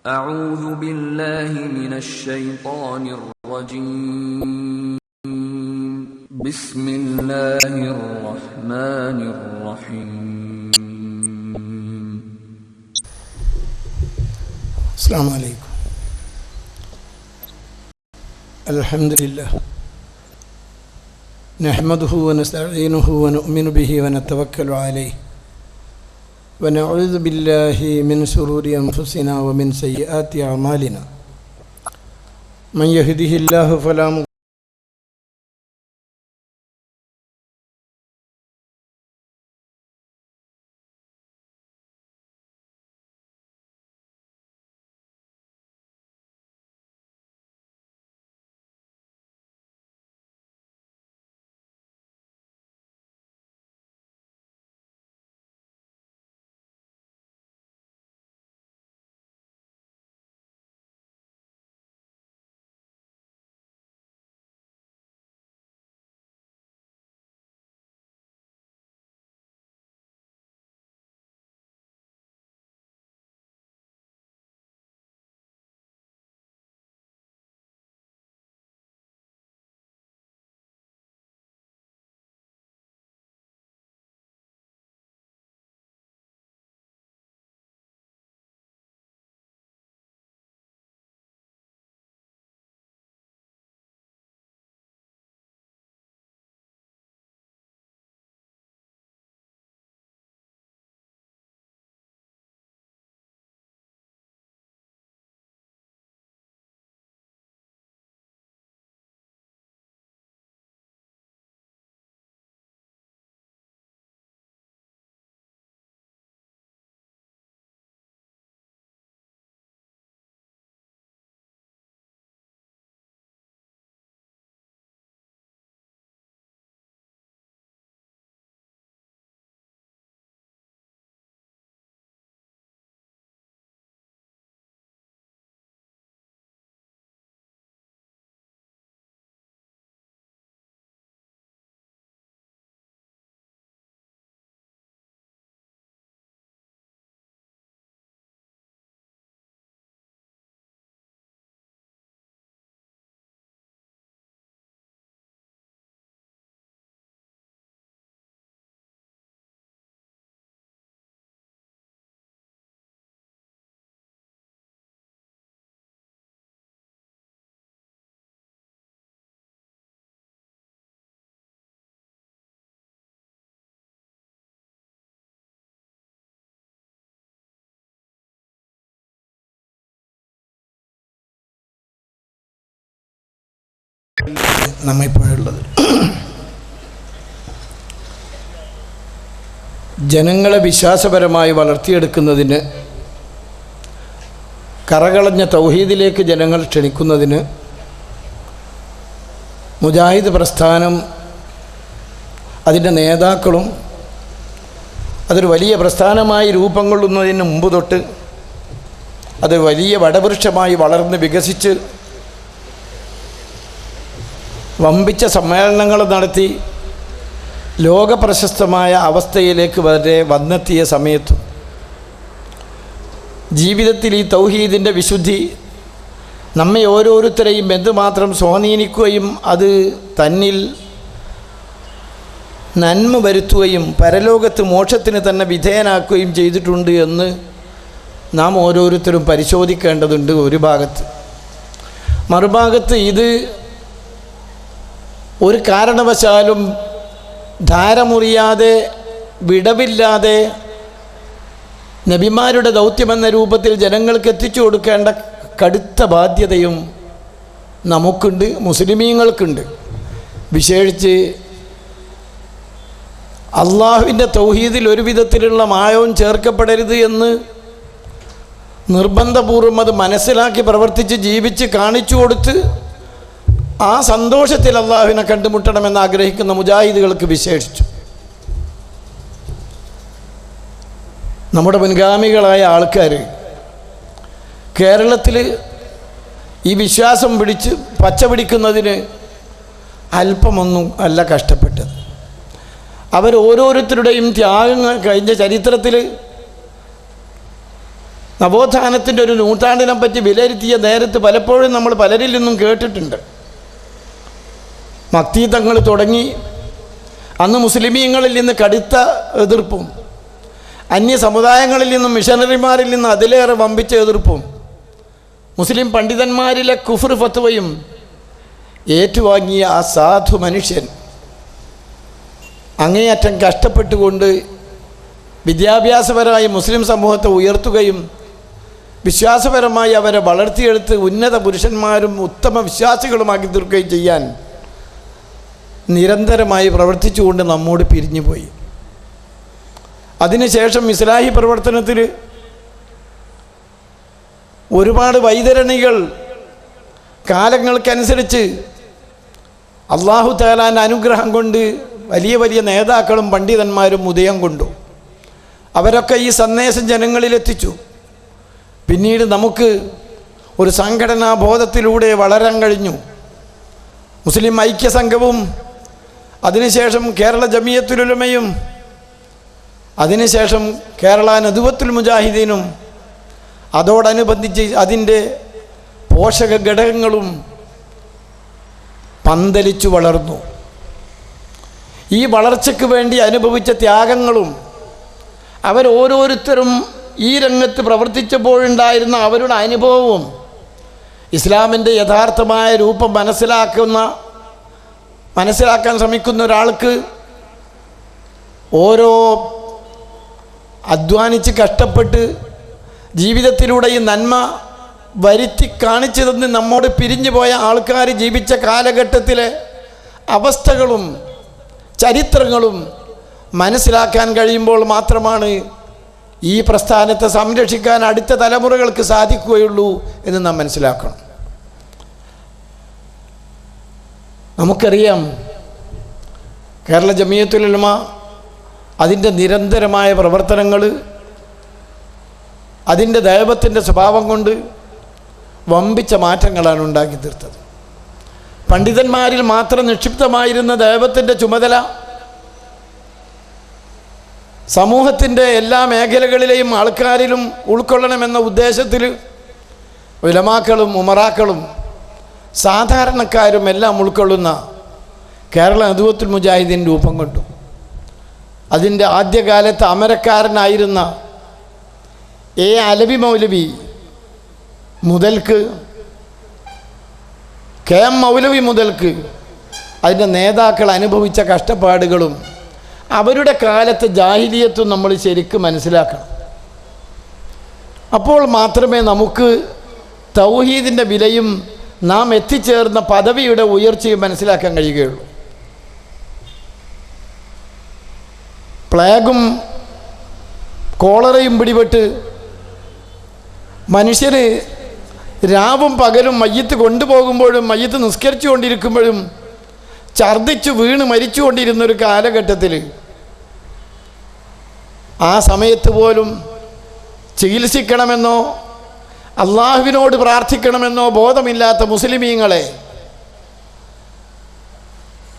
أعوذ بالله من الشيطان الرجيم. بسم الله الرحمن الرحيم. السلام عليكم. الحمد لله نحمده ونستعينه ونؤمن به ونتوكل عليه ونعوذ بالله من شرور أنفسنا ومن سيئات أعمالنا. من يهده الله فلا مضل നമ്മിപ്പോഴുള്ളത്. ജനങ്ങളെ വിശ്വാസപരമായി വളർത്തിയെടുക്കുന്നതിന്, കറകളഞ്ഞ തൗഹീദിലേക്ക് ജനങ്ങൾ ക്ഷണിക്കുന്നതിന് മുജാഹിദ് പ്രസ്ഥാനം, അതിൻ്റെ നേതാക്കളും അതൊരു വലിയ പ്രസ്ഥാനമായി രൂപം കൊള്ളുന്നതിന് മുമ്പ് തൊട്ട് അത് വലിയ വടവൃക്ഷമായി വളർന്ന് വികസിച്ച് വമ്പിച്ച സമ്മേളനങ്ങൾ നടത്തി ലോകപ്രശസ്തമായ അവസ്ഥയിലേക്ക് വരെ വന്നെത്തിയ സമയത്തും ജീവിതത്തിൽ ഈ തൗഹീദിൻ്റെ വിശുദ്ധി നമ്മെ ഓരോരുത്തരെയും എന്തുമാത്രം സ്വാധീനിക്കുകയും അത് തന്നിൽ നന്മ വരുത്തുകയും പരലോകത്ത് മോക്ഷത്തിന് തന്നെ വിധേയനാക്കുകയും ചെയ്തിട്ടുണ്ട് എന്ന് നാം ഓരോരുത്തരും പരിശോധിക്കേണ്ടതുണ്ട് ഒരു ഭാഗത്ത്. മറുഭാഗത്ത് ഇത് ഒരു കാരണവശാലും ധാരമുറിയാതെ വിടവില്ലാതെ നബിമാരുടെ ദൗത്യമെന്ന രൂപത്തിൽ ജനങ്ങൾക്ക് എത്തിച്ചു കൊടുക്കേണ്ട കടുത്ത ബാധ്യതയും നമുക്കുണ്ട്, മുസ്ലിമീങ്ങൾക്കുണ്ട്. വിശേഷിച്ച് അള്ളാഹുവിൻ്റെ തൗഹീദിൽ ഒരു വിധത്തിലുള്ള മായവും ചേർക്കപ്പെടരുത് എന്ന് നിർബന്ധപൂർവം അത് മനസ്സിലാക്കി പ്രവർത്തിച്ച് ജീവിച്ച് കാണിച്ചു കൊടുത്ത് ആ സന്തോഷത്തിൽ അള്ളാഹുവിനെ കണ്ടുമുട്ടണമെന്ന് ആഗ്രഹിക്കുന്ന മുജാഹിദുകൾക്ക് വിശേഷിച്ചു. നമ്മുടെ മുൻഗാമികളായ ആൾക്കാർ കേരളത്തിൽ ഈ വിശ്വാസം പച്ച പിടിക്കുന്നതിന് അല്പമൊന്നും അല്ല കഷ്ടപ്പെട്ടത്. അവരോരോരുത്തരുടെയും ത്യാഗങ്ങൾ കഴിഞ്ഞ ചരിത്രത്തിൽ നവോത്ഥാനത്തിൻ്റെ ഒരു നൂറ്റാണ്ടിനെ പറ്റി വിലയിരുത്തിയ നേരത്ത് പലപ്പോഴും നമ്മൾ പലരിൽ നിന്നും കേട്ടിട്ടുണ്ട്. മക്തി തങ്ങൾ തുടങ്ങി അന്ന് മുസ്ലിമീങ്ങളിൽ നിന്ന് കടുത്ത എതിർപ്പും അന്യ സമുദായങ്ങളിൽ നിന്നും മിഷനറിമാരിൽ നിന്ന് അതിലേറെ വമ്പിച്ച എതിർപ്പും മുസ്ലിം പണ്ഡിതന്മാരിലെ കുഫർ ഫത്വയും ഏറ്റുവാങ്ങിയ ആ സാധു മനുഷ്യൻ അങ്ങേയറ്റം കഷ്ടപ്പെട്ടുകൊണ്ട് വിദ്യാഭ്യാസപരമായി മുസ്ലിം സമൂഹത്തെ ഉയർത്തുകയും വിശ്വാസപരമായി അവരെ വളർത്തിയെടുത്ത് ഉന്നത പുരുഷന്മാരും ഉത്തമ വിശ്വാസികളുമാക്കി തീർക്കുകയും ചെയ്യാൻ നിരന്തരമായി പ്രവർത്തിച്ചുകൊണ്ട് നമ്മോട് പിരിഞ്ഞുപോയി. അതിനുശേഷം ഇസ്ലാഹി പ്രവർത്തനത്തിൽ ഒരുപാട് വൈതരണികൾ കാലങ്ങൾക്കനുസരിച്ച് അല്ലാഹു തആലാന്റെ അനുഗ്രഹം കൊണ്ട് വലിയ വലിയ നേതാക്കളും പണ്ഡിതന്മാരും ഉദയം കൊണ്ടു. അവരൊക്കെ ഈ സന്ദേശം ജനങ്ങളിലെത്തിച്ചു. പിന്നീട് നമുക്ക് ഒരു സംഘടനാ ബോധത്തിലൂടെ വളരാൻ കഴിഞ്ഞു. മുസ്ലിം ഐക്യസംഘവും അതിനുശേഷം കേരള ജമിയത്തുൽ ഉലമയും അതിനുശേഷം കേരള നദ്വത്തുൽ മുജാഹിദീനും അതോടനുബന്ധിച്ച് അതിൻ്റെ പോഷക ഘടകങ്ങളും പന്തലിച്ചു വളർന്നു. ഈ വളർച്ചയ്ക്ക് വേണ്ടി അനുഭവിച്ച ത്യാഗങ്ങളും അവരോരോരുത്തരും ഈ രംഗത്ത് പ്രവർത്തിച്ചപ്പോഴുണ്ടായിരുന്ന അവരുടെ അനുഭവവും ഇസ്ലാമിൻ്റെ യഥാർത്ഥമായ രൂപം മനസ്സിലാക്കാൻ ശ്രമിക്കുന്ന ഒരാൾക്ക് ഓരോ അധ്വാനിച്ച് കഷ്ടപ്പെട്ട് ജീവിതത്തിലൂടെ ഈ നന്മ വരുത്തി കാണിച്ചു തന്ന് നമ്മോട് പിരിഞ്ഞു പോയ ആൾക്കാർ ജീവിച്ച കാലഘട്ടത്തിലെ അവസ്ഥകളും ചരിത്രങ്ങളും മനസ്സിലാക്കാൻ കഴിയുമ്പോൾ മാത്രമാണ് ഈ പ്രസ്ഥാനത്തെ സംരക്ഷിക്കാൻ അടുത്ത തലമുറകൾക്ക് സാധിക്കുകയുള്ളൂ എന്ന് നാം മനസ്സിലാക്കണം. നമുക്കറിയാം കേരള ജമിയത്തുൽ ഉലമ അതിൻ്റെ നിരന്തരമായ പ്രവർത്തനങ്ങൾ അതിൻ്റെ ദൈവത്തിൻ്റെ സ്വഭാവം കൊണ്ട് വമ്പിച്ച മാറ്റങ്ങളാണ് ഉണ്ടാക്കി തീർത്തത്. പണ്ഡിതന്മാരിൽ മാത്രം നിക്ഷിപ്തമായിരുന്ന ദൈവത്തിൻ്റെ ചുമതല സമൂഹത്തിൻ്റെ എല്ലാ മേഖലകളിലെയും ആൾക്കാരിലും ഉൾക്കൊള്ളണമെന്ന ഉദ്ദേശത്തിൽ ഉലമാക്കളും ഉമറാക്കളും സാധാരണക്കാരും എല്ലാം ഉൾക്കൊള്ളുന്ന കേരള നദ്വത്തുൽ മുജാഹിദീൻ രൂപം കൊണ്ടു. അതിൻ്റെ ആദ്യകാലത്ത് അമരക്കാരനായിരുന്ന അലവി മൗലവി മുതൽക്ക് KM മൗലവി മുതൽക്ക് അതിൻ്റെ നേതാക്കൾ അനുഭവിച്ച കഷ്ടപ്പാടുകളും അവരുടെ കാലത്തെ ജാഹിലിയത്തും നമ്മൾ ശരിക്കും മനസ്സിലാക്കണം. അപ്പോൾ മാത്രമേ നമുക്ക് തൗഹീദിൻ്റെ വിലയും നാം എത്തിച്ചേർന്ന പദവിയുടെ ഉയർച്ചയും മനസ്സിലാക്കാൻ കഴിയുകയുള്ളൂ. പ്ലേഗും കോളറയും പിടിപെട്ട് മനുഷ്യന് രാവും പകലും മയ്യത്ത് കൊണ്ടുപോകുമ്പോഴും മയ്യത്ത് നിസ്കരിച്ചു കൊണ്ടിരിക്കുമ്പോഴും ഛർദ്ദിച്ചു വീണ് മരിച്ചുകൊണ്ടിരുന്നൊരു കാലഘട്ടത്തിൽ ആ സമയത്ത് പോലും ചികിത്സിക്കണമെന്നോ അള്ളാഹുവിനോട് പ്രാർത്ഥിക്കണമെന്നോ ബോധമില്ലാത്ത മുസ്ലിമീങ്ങളെ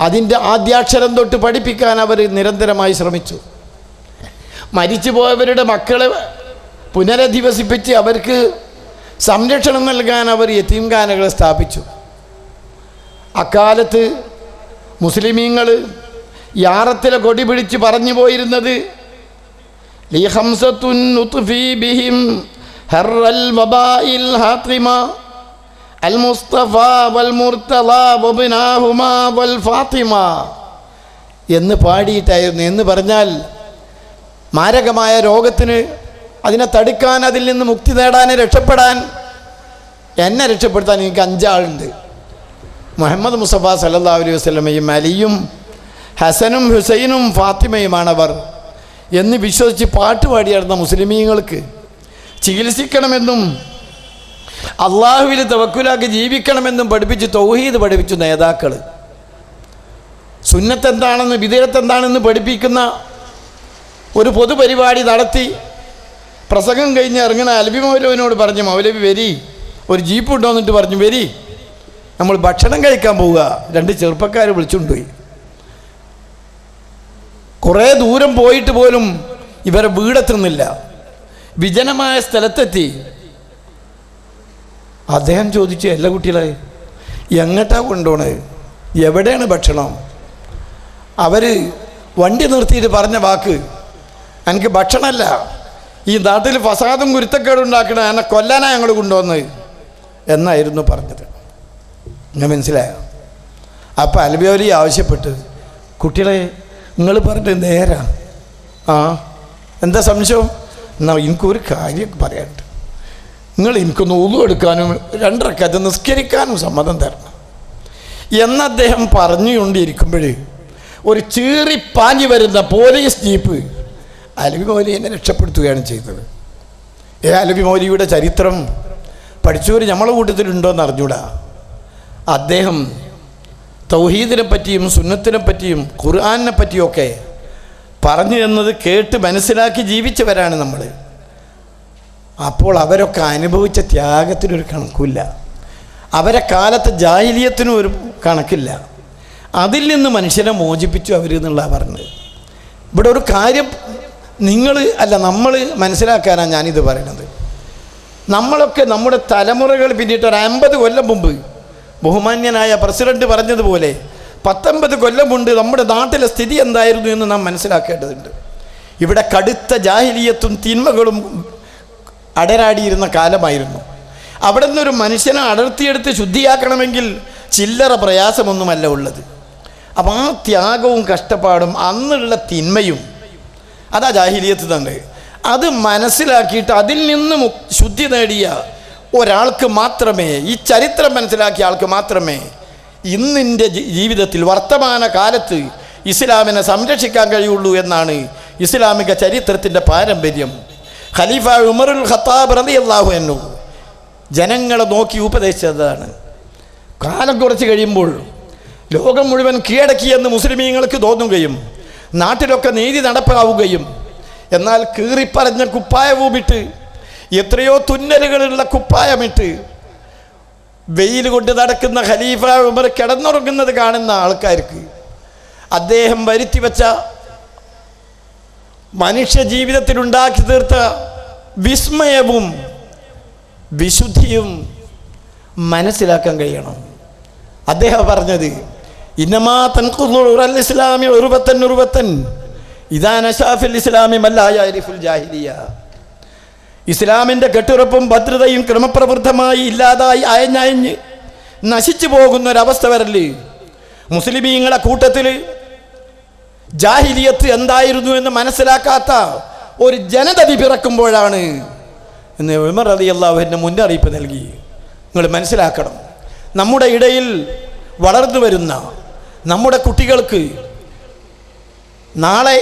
അതിൻ്റെ ആദ്യാക്ഷരം തൊട്ട് പഠിപ്പിക്കാൻ അവർ നിരന്തരമായി ശ്രമിച്ചു. മരിച്ചുപോയവരുടെ മക്കളെ പുനരധിവസിപ്പിച്ച് അവർക്ക് സംരക്ഷണം നൽകാൻ അവർ യതീംഖാനകളെ സ്ഥാപിച്ചു. അക്കാലത്ത് മുസ്ലിമീങ്ങൾ യാറത്തിലെ കൊടി പിടിച്ച് പറഞ്ഞു പോയിരുന്നത് എന്ന് പാടിയിട്ടായിരുന്നു. എന്ന് പറഞ്ഞാൽ മാരകമായ രോഗത്തിന് അതിനെ തടുക്കാൻ, അതിൽ നിന്ന് മുക്തി നേടാൻ, രക്ഷപ്പെടാൻ, എന്നെ രക്ഷപ്പെടുത്താൻ എനിക്ക് 5 ആളുണ്ട്. മുഹമ്മദ് മുസ്തഫ സല്ലല്ലാഹു അലൈഹി വസല്ലമയും അലിയും ഹസനും ഹുസൈനും ഫാത്തിമയുമാണവർ എന്ന് വിശ്വസിച്ച് പാട്ടുപാടി നടന്ന മുസ്ലിമീങ്ങൾക്ക് ചികിത്സിക്കണമെന്നും അള്ളാഹുവിൽ തവക്കുലാക്കി ജീവിക്കണമെന്നും പഠിപ്പിച്ച് തൗഹീദ് പഠിപ്പിച്ചു നേതാക്കൾ. സുന്നത്ത് എന്താണെന്ന് ബിദ്അത്ത് എന്താണെന്ന് പഠിപ്പിക്കുന്ന ഒരു പൊതുപരിപാടി നടത്തി പ്രസംഗം കഴിഞ്ഞ് ഇറങ്ങുന്ന അലവി മൗലവിനോട് പറഞ്ഞു, മൗലവി വരി, ഒരു ജീപ്പ് കൊണ്ടുവന്നിട്ട് പറഞ്ഞു, വരി, നമ്മൾ ഭക്ഷണം കഴിക്കാൻ പോവുക. 2 ചെറുപ്പക്കാർ വിളിച്ചുകൊണ്ടുപോയി. കുറേ ദൂരം പോയിട്ട് പോലും ഇവരെ വീടെത്തുന്നില്ല. വിജനമായ സ്ഥലത്തെത്തി. അദ്ദേഹം ചോദിച്ചു, എല്ലാ കുട്ടികളെ എങ്ങോട്ടാ കൊണ്ടുപോണത്, എവിടെയാണ് ഭക്ഷണം? അവർ വണ്ടി നിർത്തിയിട്ട് പറഞ്ഞ വാക്ക്, എനിക്ക് ഭക്ഷണമല്ല, ഈ നാട്ടിൽ ഫസാദും കുരുത്തക്കേടുണ്ടാക്കണ എന്നെ കൊല്ലാനാ ഞങ്ങൾ കൊണ്ടുവന്നത് എന്നായിരുന്നു പറഞ്ഞത്. ഞാൻ മനസ്സിലായോ? അപ്പോൾ അൽബിയോലി ആവശ്യപ്പെട്ടത്, കുട്ടികളെ നിങ്ങൾ പറഞ്ഞത് നേരാ, ആ എന്താ സംശയം? എന്നാൽ എനിക്കൊരു കാര്യം പറയാനുണ്ട്, നിങ്ങൾ എനിക്കൊന്ന് ഉളു എടുക്കാനും 2 റക്അത്ത് നിസ്കരിക്കാനും സമ്മതം തരണം എന്ന് അദ്ദേഹം പറഞ്ഞുകൊണ്ടിരിക്കുമ്പോൾ ഒരു ചീറിപ്പാഞ്ഞു വരുന്ന പോലീസ് ജീപ്പ് അലവി മൗലിയെ രക്ഷപ്പെടുത്തുകയാണ് ചെയ്തത്. അലവി മൗലിയുടെ ചരിത്രം പഠിച്ചവർ നമ്മളെ കൂട്ടത്തിലുണ്ടോയെന്ന് അറിഞ്ഞൂടാ. അദ്ദേഹം തൗഹീദിനെ പറ്റിയും സുന്നത്തിനെ പറ്റിയും ഖുർആനെ പറ്റിയൊക്കെ പറഞ്ഞു തന്നത് കേട്ട് മനസ്സിലാക്കി ജീവിച്ചവരാണ് നമ്മൾ. അപ്പോൾ അവരൊക്കെ അനുഭവിച്ച ത്യാഗത്തിനൊരു കണക്കില്ല, അവരെ കാലത്തെ ജാഹിലിയത്തിനും ഒരു കണക്കില്ല. അതിൽ നിന്ന് മനുഷ്യനെ മോചിപ്പിച്ചു അവർ എന്നുള്ള പറഞ്ഞത്. ഇവിടെ ഒരു കാര്യം നിങ്ങൾ അല്ല നമ്മൾ മനസ്സിലാക്കാനാണ് ഞാനിത് പറയണത്. നമ്മളൊക്കെ നമ്മുടെ തലമുറകൾ പിന്നിട്ട് ഒരു 50 കൊല്ലം മുമ്പ് ബഹുമാന്യനായ പ്രസിഡന്റ് പറഞ്ഞതുപോലെ 19 കൊല്ലം മുമ്പ് നമ്മുടെ നാട്ടിലെ സ്ഥിതി എന്തായിരുന്നു എന്ന് നാം മനസ്സിലാക്കേണ്ടതുണ്ട്. ഇവിടെ കടുത്ത ജാഹിലിയത്തും തിന്മകളും അടരാടിയിരുന്ന കാലമായിരുന്നു. അവിടെ നിന്നൊരു മനുഷ്യനെ അടർത്തിയെടുത്ത് ശുദ്ധിയാക്കണമെങ്കിൽ ചില്ലറ പ്രയാസമൊന്നുമല്ല ഉള്ളത്. അപ്പം ആ ത്യാഗവും കഷ്ടപ്പാടും അന്നുള്ള തിന്മയും അതാ ജാഹിലിയത്ത് തന്നെ. അത് മനസ്സിലാക്കിയിട്ട് അതിൽ നിന്ന് ശുദ്ധി നേടിയ ഒരാൾക്ക് മാത്രമേ, ഈ ചരിത്രം മനസ്സിലാക്കിയ ആൾക്ക് മാത്രമേ ഇന്നിൻ്റെ ജീവിതത്തിൽ വർത്തമാന കാലത്ത് ഇസ്ലാമിനെ സംരക്ഷിക്കാൻ കഴിയുള്ളൂ എന്നാണ് ഇസ്ലാമിക ചരിത്രത്തിൻ്റെ പാരമ്പര്യം. ഖലീഫ ഉമറുൽ ഖത്താബ് റളിയല്ലാഹു അൻഹു ജനങ്ങളെ നോക്കി ഉപദേശിച്ചതാണ്. കാലം കുറച്ച് കഴിയുമ്പോൾ ലോകം മുഴുവൻ കീഴടക്കിയെന്ന് മുസ്ലിമീങ്ങൾക്ക് തോന്നുകയും നാട്ടിലൊക്കെ നീതി നടപ്പാവുകയും എന്നാൽ കീറിപ്പറഞ്ഞ കുപ്പായവുമിട്ട്, എത്രയോ തുന്നലുകളുള്ള കുപ്പായമിട്ട് വെയിൽ കൊണ്ട് നടക്കുന്ന ഖലീഫ ഉമർ കിടന്നുറങ്ങുന്നത് കാണുന്ന ആൾക്കാർക്ക് അദ്ദേഹം വരുത്തിവെച്ച മനുഷ്യ ജീവിതത്തിലുണ്ടാക്കി തീർത്ത വിസ്മയവും വിശുദ്ധിയും മനസ്സിലാക്കാൻ കഴിയണം. അദ്ദേഹം പറഞ്ഞത്, ഇന്നമാ തൻഖുറുൽ ഇസ്ലാമി ഉർവത്തൻ ഉർവത്തൻ ഇദാ നശാഫിൽ ഇസ്ലാമി മല്ലാ യഅരിഫുൽ ജാഹിലിയ. ഇസ്ലാമിൻ്റെ കെട്ടുറപ്പും ഭദ്രതയും ക്രമപ്രവൃത്തമായി ഇല്ലാതായി അയഞ്ഞ് നശിച്ചു പോകുന്നൊരവസ്ഥ വരല്ലേ. മുസ്ലിമീങ്ങളെ കൂട്ടത്തിൽ ജാഹിലിയത്ത് എന്തായിരുന്നു എന്ന് മനസ്സിലാക്കാത്ത ഒരു ജനത പിറക്കുമ്പോഴാണ് എന്ന് ഉമർ റളിയല്ലാഹു അൻഹു മുന്നറിയിപ്പ് നൽകി. നിങ്ങൾ മനസ്സിലാക്കണം, നമ്മുടെ ഇടയിൽ വളർന്നു വരുന്ന നമ്മുടെ കുട്ടികൾക്ക് നാളെ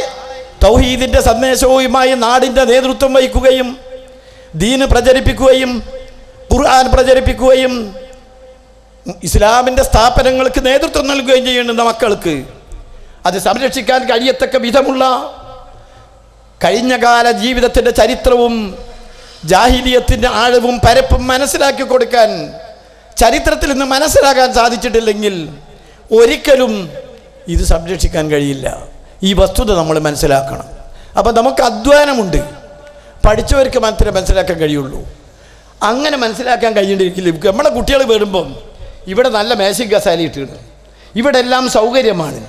തൗഹീദിൻ്റെ സന്ദേശവുമായി നാടിൻ്റെ നേതൃത്വം വഹിക്കുകയും ദീന് പ്രചരിപ്പിക്കുകയും ഖുർആൻ പ്രചരിപ്പിക്കുകയും ഇസ്ലാമിൻ്റെ സ്ഥാപനങ്ങൾക്ക് നേതൃത്വം നൽകുകയും ചെയ്യുന്ന മക്കൾക്ക് അത് സംരക്ഷിക്കാൻ കഴിയത്തക്ക വിധമുള്ള കഴിഞ്ഞകാല ജീവിതത്തിൻ്റെ ചരിത്രവും ജാഹിലിയത്തിൻ്റെ ആഴവും പരപ്പും മനസ്സിലാക്കി കൊടുക്കാൻ ചരിത്രത്തിൽ നിന്ന് മനസ്സിലാക്കാൻ സാധിച്ചിട്ടില്ലെങ്കിൽ ഒരിക്കലും ഇത് സംരക്ഷിക്കാൻ കഴിയില്ല. ഈ വസ്തുത നമ്മൾ മനസ്സിലാക്കണം. അപ്പം നമുക്ക് അധ്വാനമുണ്ട്, പഠിച്ചവർക്ക് മാത്രമേ മനസ്സിലാക്കാൻ കഴിയുള്ളൂ. അങ്ങനെ മനസ്സിലാക്കാൻ കഴിയേണ്ടിയിരിക്കില്ല. നമ്മളെ കുട്ടികൾ വരുമ്പം ഇവിടെ നല്ല മേശയും കസാലയും ഇട്ടിട്ട് ഇവിടെ എല്ലാം സൗകര്യമാണ്,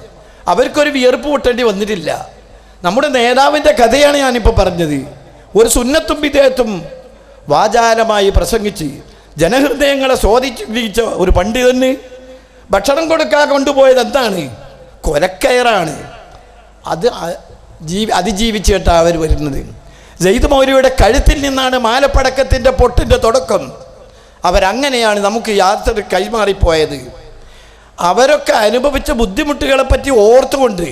അവർക്കൊരു വിയർപ്പ് പൊട്ടേണ്ടി വന്നിട്ടില്ല. നമ്മുടെ നേതാവിൻ്റെ കഥയാണ് ഞാനിപ്പോൾ പറഞ്ഞത്. ഒരു സുന്നത്തും വിദേഹത്തും വാചാലമായി പ്രസംഗിച്ച് ജനഹൃദയങ്ങളെ സ്വാധീനിച്ച ഒരു പണ്ഡിതന് ഭക്ഷണം കൊടുക്കാൻ കൊണ്ടുപോയത് എന്താണ്? കൊലക്കയറാണ്. അത് അതിജീവിച്ചിട്ടാണ് അവർ വരുന്നത്. സെയ്ദ് മൗലവിയുടെ കഴുത്തിൽ നിന്നാണ് മാലപ്പടക്കത്തിൻ്റെ പൊട്ടിൻ്റെ തുടക്കം. അവരങ്ങനെയാണ് നമുക്ക് യാത്ര കൈമാറിപ്പോയത്. അവരൊക്കെ അനുഭവിച്ച ബുദ്ധിമുട്ടുകളെപ്പറ്റി ഓർത്തുകൊണ്ട്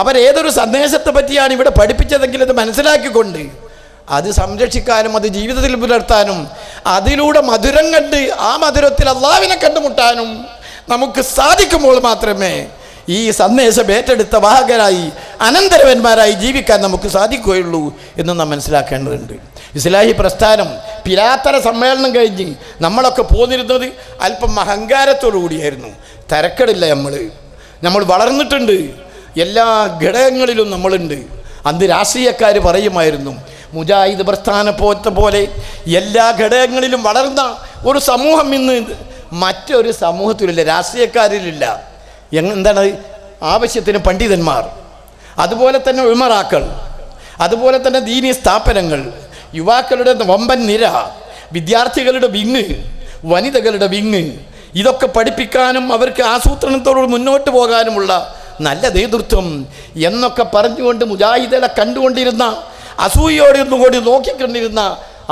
അവരേതൊരു സന്ദേശത്തെ പറ്റിയാണ് ഇവിടെ പഠിപ്പിച്ചതെങ്കിൽ അത് മനസ്സിലാക്കിക്കൊണ്ട് അത് സംരക്ഷിക്കാനും അത് ജീവിതത്തിൽ പുലർത്താനും അതിലൂടെ മധുരം കണ്ട് ആ മധുരത്തിൽ അള്ളാഹുവിനെ കണ്ടുമുട്ടാനും നമുക്ക് സാധിക്കുമ്പോൾ മാത്രമേ ഈ സന്ദേശം ഏറ്റെടുത്ത വാഹകരായി അനന്തരവന്മാരായി ജീവിക്കാൻ നമുക്ക് സാധിക്കുകയുള്ളൂ എന്ന് നാം മനസ്സിലാക്കേണ്ടതുണ്ട്. ഇസ്ലാഹി പ്രസ്ഥാനം പിലാത്തര സമ്മേളനം കഴിഞ്ഞ് നമ്മളൊക്കെ പോന്നിരുന്നത് അല്പം അഹങ്കാരത്തോടു കൂടിയായിരുന്നു. തരക്കടില്ല, നമ്മൾ വളർന്നിട്ടുണ്ട്, എല്ലാ ഘടകങ്ങളിലും നമ്മളുണ്ട്. അന്ന് രാഷ്ട്രീയക്കാർ പറയുമായിരുന്നു, മുജാഹിദ് പ്രസ്ഥാനത്തെ പോലെ എല്ലാ ഘടകങ്ങളിലും വളർന്ന ഒരു സമൂഹം ഇന്ന് മറ്റൊരു സമൂഹത്തിലില്ല, രാഷ്ട്രീയക്കാരിലില്ല. എന്താണ്? ആവശ്യത്തിന് പണ്ഡിതന്മാർ, അതുപോലെ തന്നെ ഉമറാക്കൾ, അതുപോലെ തന്നെ ദീനീ സ്ഥാപനങ്ങൾ, യുവാക്കളുടെ വമ്പൻ നിര, വിദ്യാർത്ഥികളുടെ വിങ്, വനിതകളുടെ വിങ്, ഇതൊക്കെ പഠിപ്പിക്കാനും അവർക്ക് ആസൂത്രണത്തോട് മുന്നോട്ട് പോകാനുമുള്ള നല്ല നേതൃത്വം എന്നൊക്കെ പറഞ്ഞുകൊണ്ട് മുജാഹിദുകളെ കണ്ടുകൊണ്ടിരുന്ന, അസൂയോടുകൂടി നോക്കിക്കൊണ്ടിരുന്ന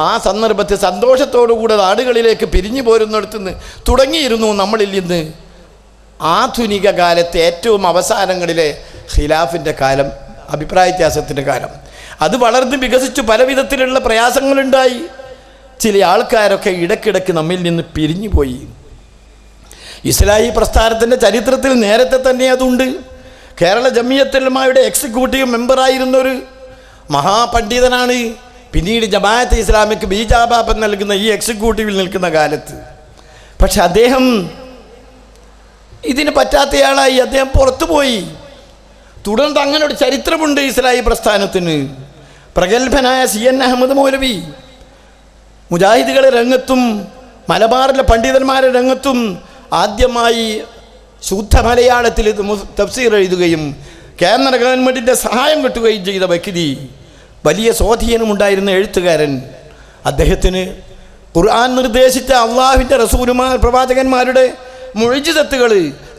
ആ സന്ദർഭത്തിൽ സന്തോഷത്തോടുകൂടെ നാടുകളിലേക്ക് പിരിഞ്ഞു പോരുന്നിടത്തുനിന്ന് തുടങ്ങിയിരുന്നു നമ്മളിൽ നിന്ന് ആധുനിക കാലത്തെ ഏറ്റവും അവസാനങ്ങളിലെ ഖിലാഫിൻ്റെ കാലം, അഭിപ്രായ വ്യത്യാസത്തിൻ്റെ കാലം. അത് വളർന്ന് വികസിച്ചു, പല വിധത്തിലുള്ള പ്രയാസങ്ങളുണ്ടായി. ചില ആൾക്കാരൊക്കെ ഇടയ്ക്കിടയ്ക്ക് നമ്മിൽ നിന്ന് പിരിഞ്ഞു പോയി. ഇസ്ലാഹി പ്രസ്ഥാനത്തിൻ്റെ ചരിത്രത്തിൽ നേരത്തെ തന്നെ അതുണ്ട്. കേരള ജമിയത്തുൽ ഉലമായുടെ എക്സിക്യൂട്ടീവ് മെമ്പറായിരുന്നൊരു മഹാപണ്ഡിതനാണ് പിന്നീട് ജമാഅത്തെ ഇസ്ലാമിക്ക് ബീജാപാപം നൽകുന്ന ഈ എക്സിക്യൂട്ടീവിൽ നിൽക്കുന്ന കാലത്ത്. പക്ഷെ അദ്ദേഹം ഇതിന് പറ്റാത്തയാളായി, അദ്ദേഹം പുറത്തുപോയി. തുടർന്ന് അങ്ങനെ ഒരു ചരിത്രമുണ്ട് ഇസ്ലാഹി പ്രസ്ഥാനത്തിന്. പ്രഗത്ഭനായ CN അഹമ്മദ് മൗലവി മുജാഹിദുകളെ രംഗത്തും മലബാറിലെ പണ്ഡിതന്മാരുടെ രംഗത്തും ആദ്യമായി ശുദ്ധ മലയാളത്തിൽ തഫ്സീർ എഴുതുകയും കേന്ദ്ര ഗവൺമെൻറ്റിൻ്റെ സഹായം കിട്ടുകയും ചെയ്ത വ്യക്തി, വലിയ സ്വാധീനമുണ്ടായിരുന്ന എഴുത്തുകാരൻ. അദ്ദേഹത്തിന് ഖുർആൻ നിർദ്ദേശിച്ച അള്ളാഹുവിൻ്റെ റസൂലുമാർ പ്രവാചകന്മാരുടെ മുഅ്ജിസത്തുകൾ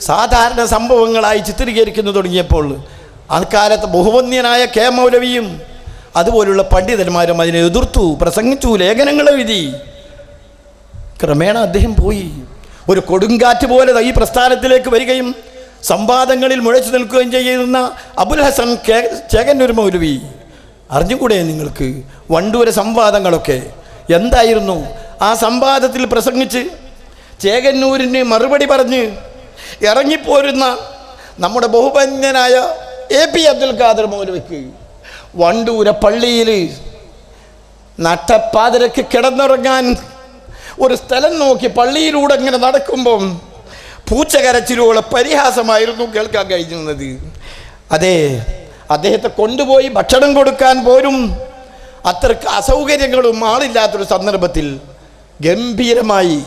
സാധാരണ സംഭവങ്ങളായി ചിത്രീകരിക്കുന്നു തുടങ്ങിയപ്പോൾ അക്കാലത്ത് ബഹുവന്യനായ കെ മൗലവിയും അതുപോലുള്ള പണ്ഡിതന്മാരും അതിനെ എതിർത്തു, പ്രസംഗിച്ചു, ലേഖനങ്ങൾ എഴുതി. ക്രമേണ അദ്ദേഹം പോയി. ഒരു കൊടുങ്കാറ്റ് പോലെ ഈ പ്രസ്ഥാനത്തിലേക്ക് വരികയും സംവാദങ്ങളിൽ മുഴച്ചു നിൽക്കുകയും ചെയ്യുന്ന അബുൽ ഹസൻ ചേകന്നൂർ മൗലവി, അറിഞ്ഞുകൂടെ നിങ്ങൾക്ക്? വണ്ടൂരെ സംവാദങ്ങളൊക്കെ എന്തായിരുന്നു? ആ സംവാദത്തിൽ പ്രസംഗിച്ച് ചേകന്നൂരിന് മറുപടി പറഞ്ഞ് ഇറങ്ങിപ്പോരുന്ന നമ്മുടെ ബഹുപന്യനായ AP അബ്ദുൽ ഖാദർ മൗലവിക്ക് വണ്ടൂരെ പള്ളിയിൽ നട്ടപ്പാതിരക്ക് കിടന്നുറങ്ങാൻ ഒരു സ്ഥലം നോക്കി പള്ളിയിലൂടെ ഇങ്ങനെ നടക്കുമ്പം പൂച്ചകരച്ചിലൂടെ പരിഹാസമായിരുന്നു കേൾക്കാൻ കഴിഞ്ഞിരുന്നത്. അതെ, അദ്ദേഹത്തെ കൊണ്ടുപോയി ഭക്ഷണം കൊടുക്കാൻ പോലും അത്രക്ക് അസൗകര്യങ്ങളും ആളില്ലാത്തൊരു സന്ദർഭത്തിൽ ഗംഭീരമായി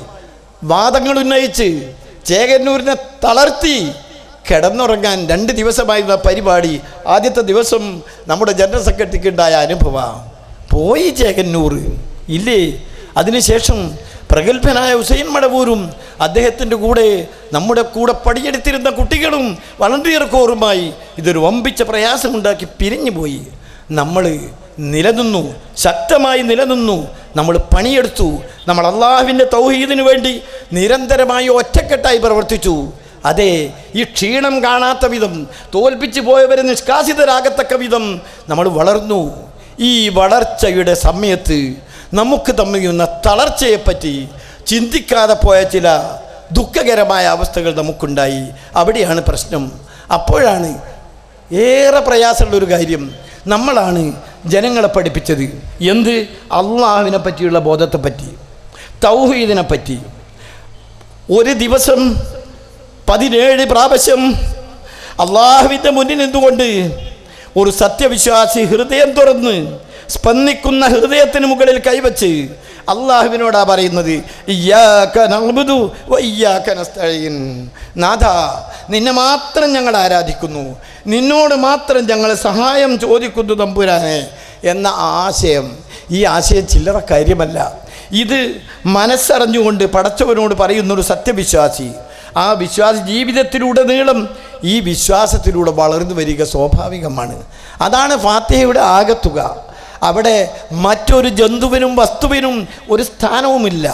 വാദങ്ങൾ ഉന്നയിച്ച് ചേകന്നൂരിനെ തളർത്തി കിടന്നുറങ്ങാൻ 2 ദിവസമായിരുന്ന പരിപാടി ആദ്യത്തെ ദിവസം നമ്മുടെ ജനറൽ സെക്രട്ടറിക്ക് ഉണ്ടായ അനുഭവമാണ്. പോയി ചേകന്നൂർ ഇല്ലേ. അതിനുശേഷം പ്രഗത്ഭനായ ഹുസൈൻ മടവൂരും അദ്ദേഹത്തിൻ്റെ കൂടെ നമ്മുടെ കൂടെ പണിയെടുത്തിരുന്ന കുട്ടികളും വളണ്ടിയർ കോറുമായി ഇതൊരു വമ്പിച്ച പ്രയാസമുണ്ടാക്കി പിരിഞ്ഞു പോയി. നമ്മൾ നിലനിന്നു, ശക്തമായി നിലനിന്നു, നമ്മൾ പണിയെടുത്തു, നമ്മൾ അള്ളാഹുവിൻ്റെ തൗഹീദിനു വേണ്ടി നിരന്തരമായി ഒറ്റക്കെട്ടായി പ്രവർത്തിച്ചു. അതെ, ഈ ക്ഷീണം കാണാത്ത വിധം, തോൽപ്പിച്ചു പോയവരെ നിഷ്കാസിതരാകത്തക്ക വിധം നമ്മൾ വളർന്നു. ഈ വളർച്ചയുടെ സമയത്ത് നമുക്ക് തമ്മിൽ തളർച്ചയെപ്പറ്റി ചിന്തിക്കാതെ പോയ ചില ദുഃഖകരമായ അവസ്ഥകൾ നമുക്കുണ്ടായി. അവിടെയാണ് പ്രശ്നം. അപ്പോഴാണ് ഏറെ പ്രയാസമുള്ളൊരു കാര്യം, നമ്മളാണ് ജനങ്ങളെ പഠിപ്പിച്ചത്. എന്ത്? അള്ളാഹുവിനെ പറ്റിയുള്ള ബോധത്തെപ്പറ്റി, തൗഹീദിനെ പറ്റി. ഒരു ദിവസം 17 പ്രാവശ്യം അള്ളാഹുവിൻ്റെ മുന്നിൽ നിന്നുകൊണ്ട് ഒരു സത്യവിശ്വാസി ഹൃദയം തുറന്ന് സ്പന്ദിക്കുന്ന ഹൃദയത്തിന് മുകളിൽ കൈവച്ച് അള്ളാഹുവിനോടാ പറയുന്നത്, ഇയ്യാക നഅ്ബുദു വ ഇയ്യാക നസ്തഈൻ. നാഥാ, നിന്നെ മാത്രം ഞങ്ങൾ ആരാധിക്കുന്നു, നിന്നോട് മാത്രം ഞങ്ങൾ സഹായം ചോദിക്കുന്നു തമ്പുരാനെ എന്ന ആശയം. ഈ ആശയം ചില്ലറ കാര്യമല്ല. ഇത് മനസ്സറിഞ്ഞുകൊണ്ട് പടച്ചവനോട് പറയുന്നൊരു സത്യവിശ്വാസി, ആ വിശ്വാസി ജീവിതത്തിലുടനീളം ഈ വിശ്വാസത്തിലൂടെ വളർന്നു വരിക സ്വാഭാവികമാണ്. അതാണ് ഫാത്തിഹയുടെ ആകത്തുക. അവിടെ മറ്റൊരു ജന്തുവിനും വസ്തുവിനും ഒരു സ്ഥാനവുമില്ല.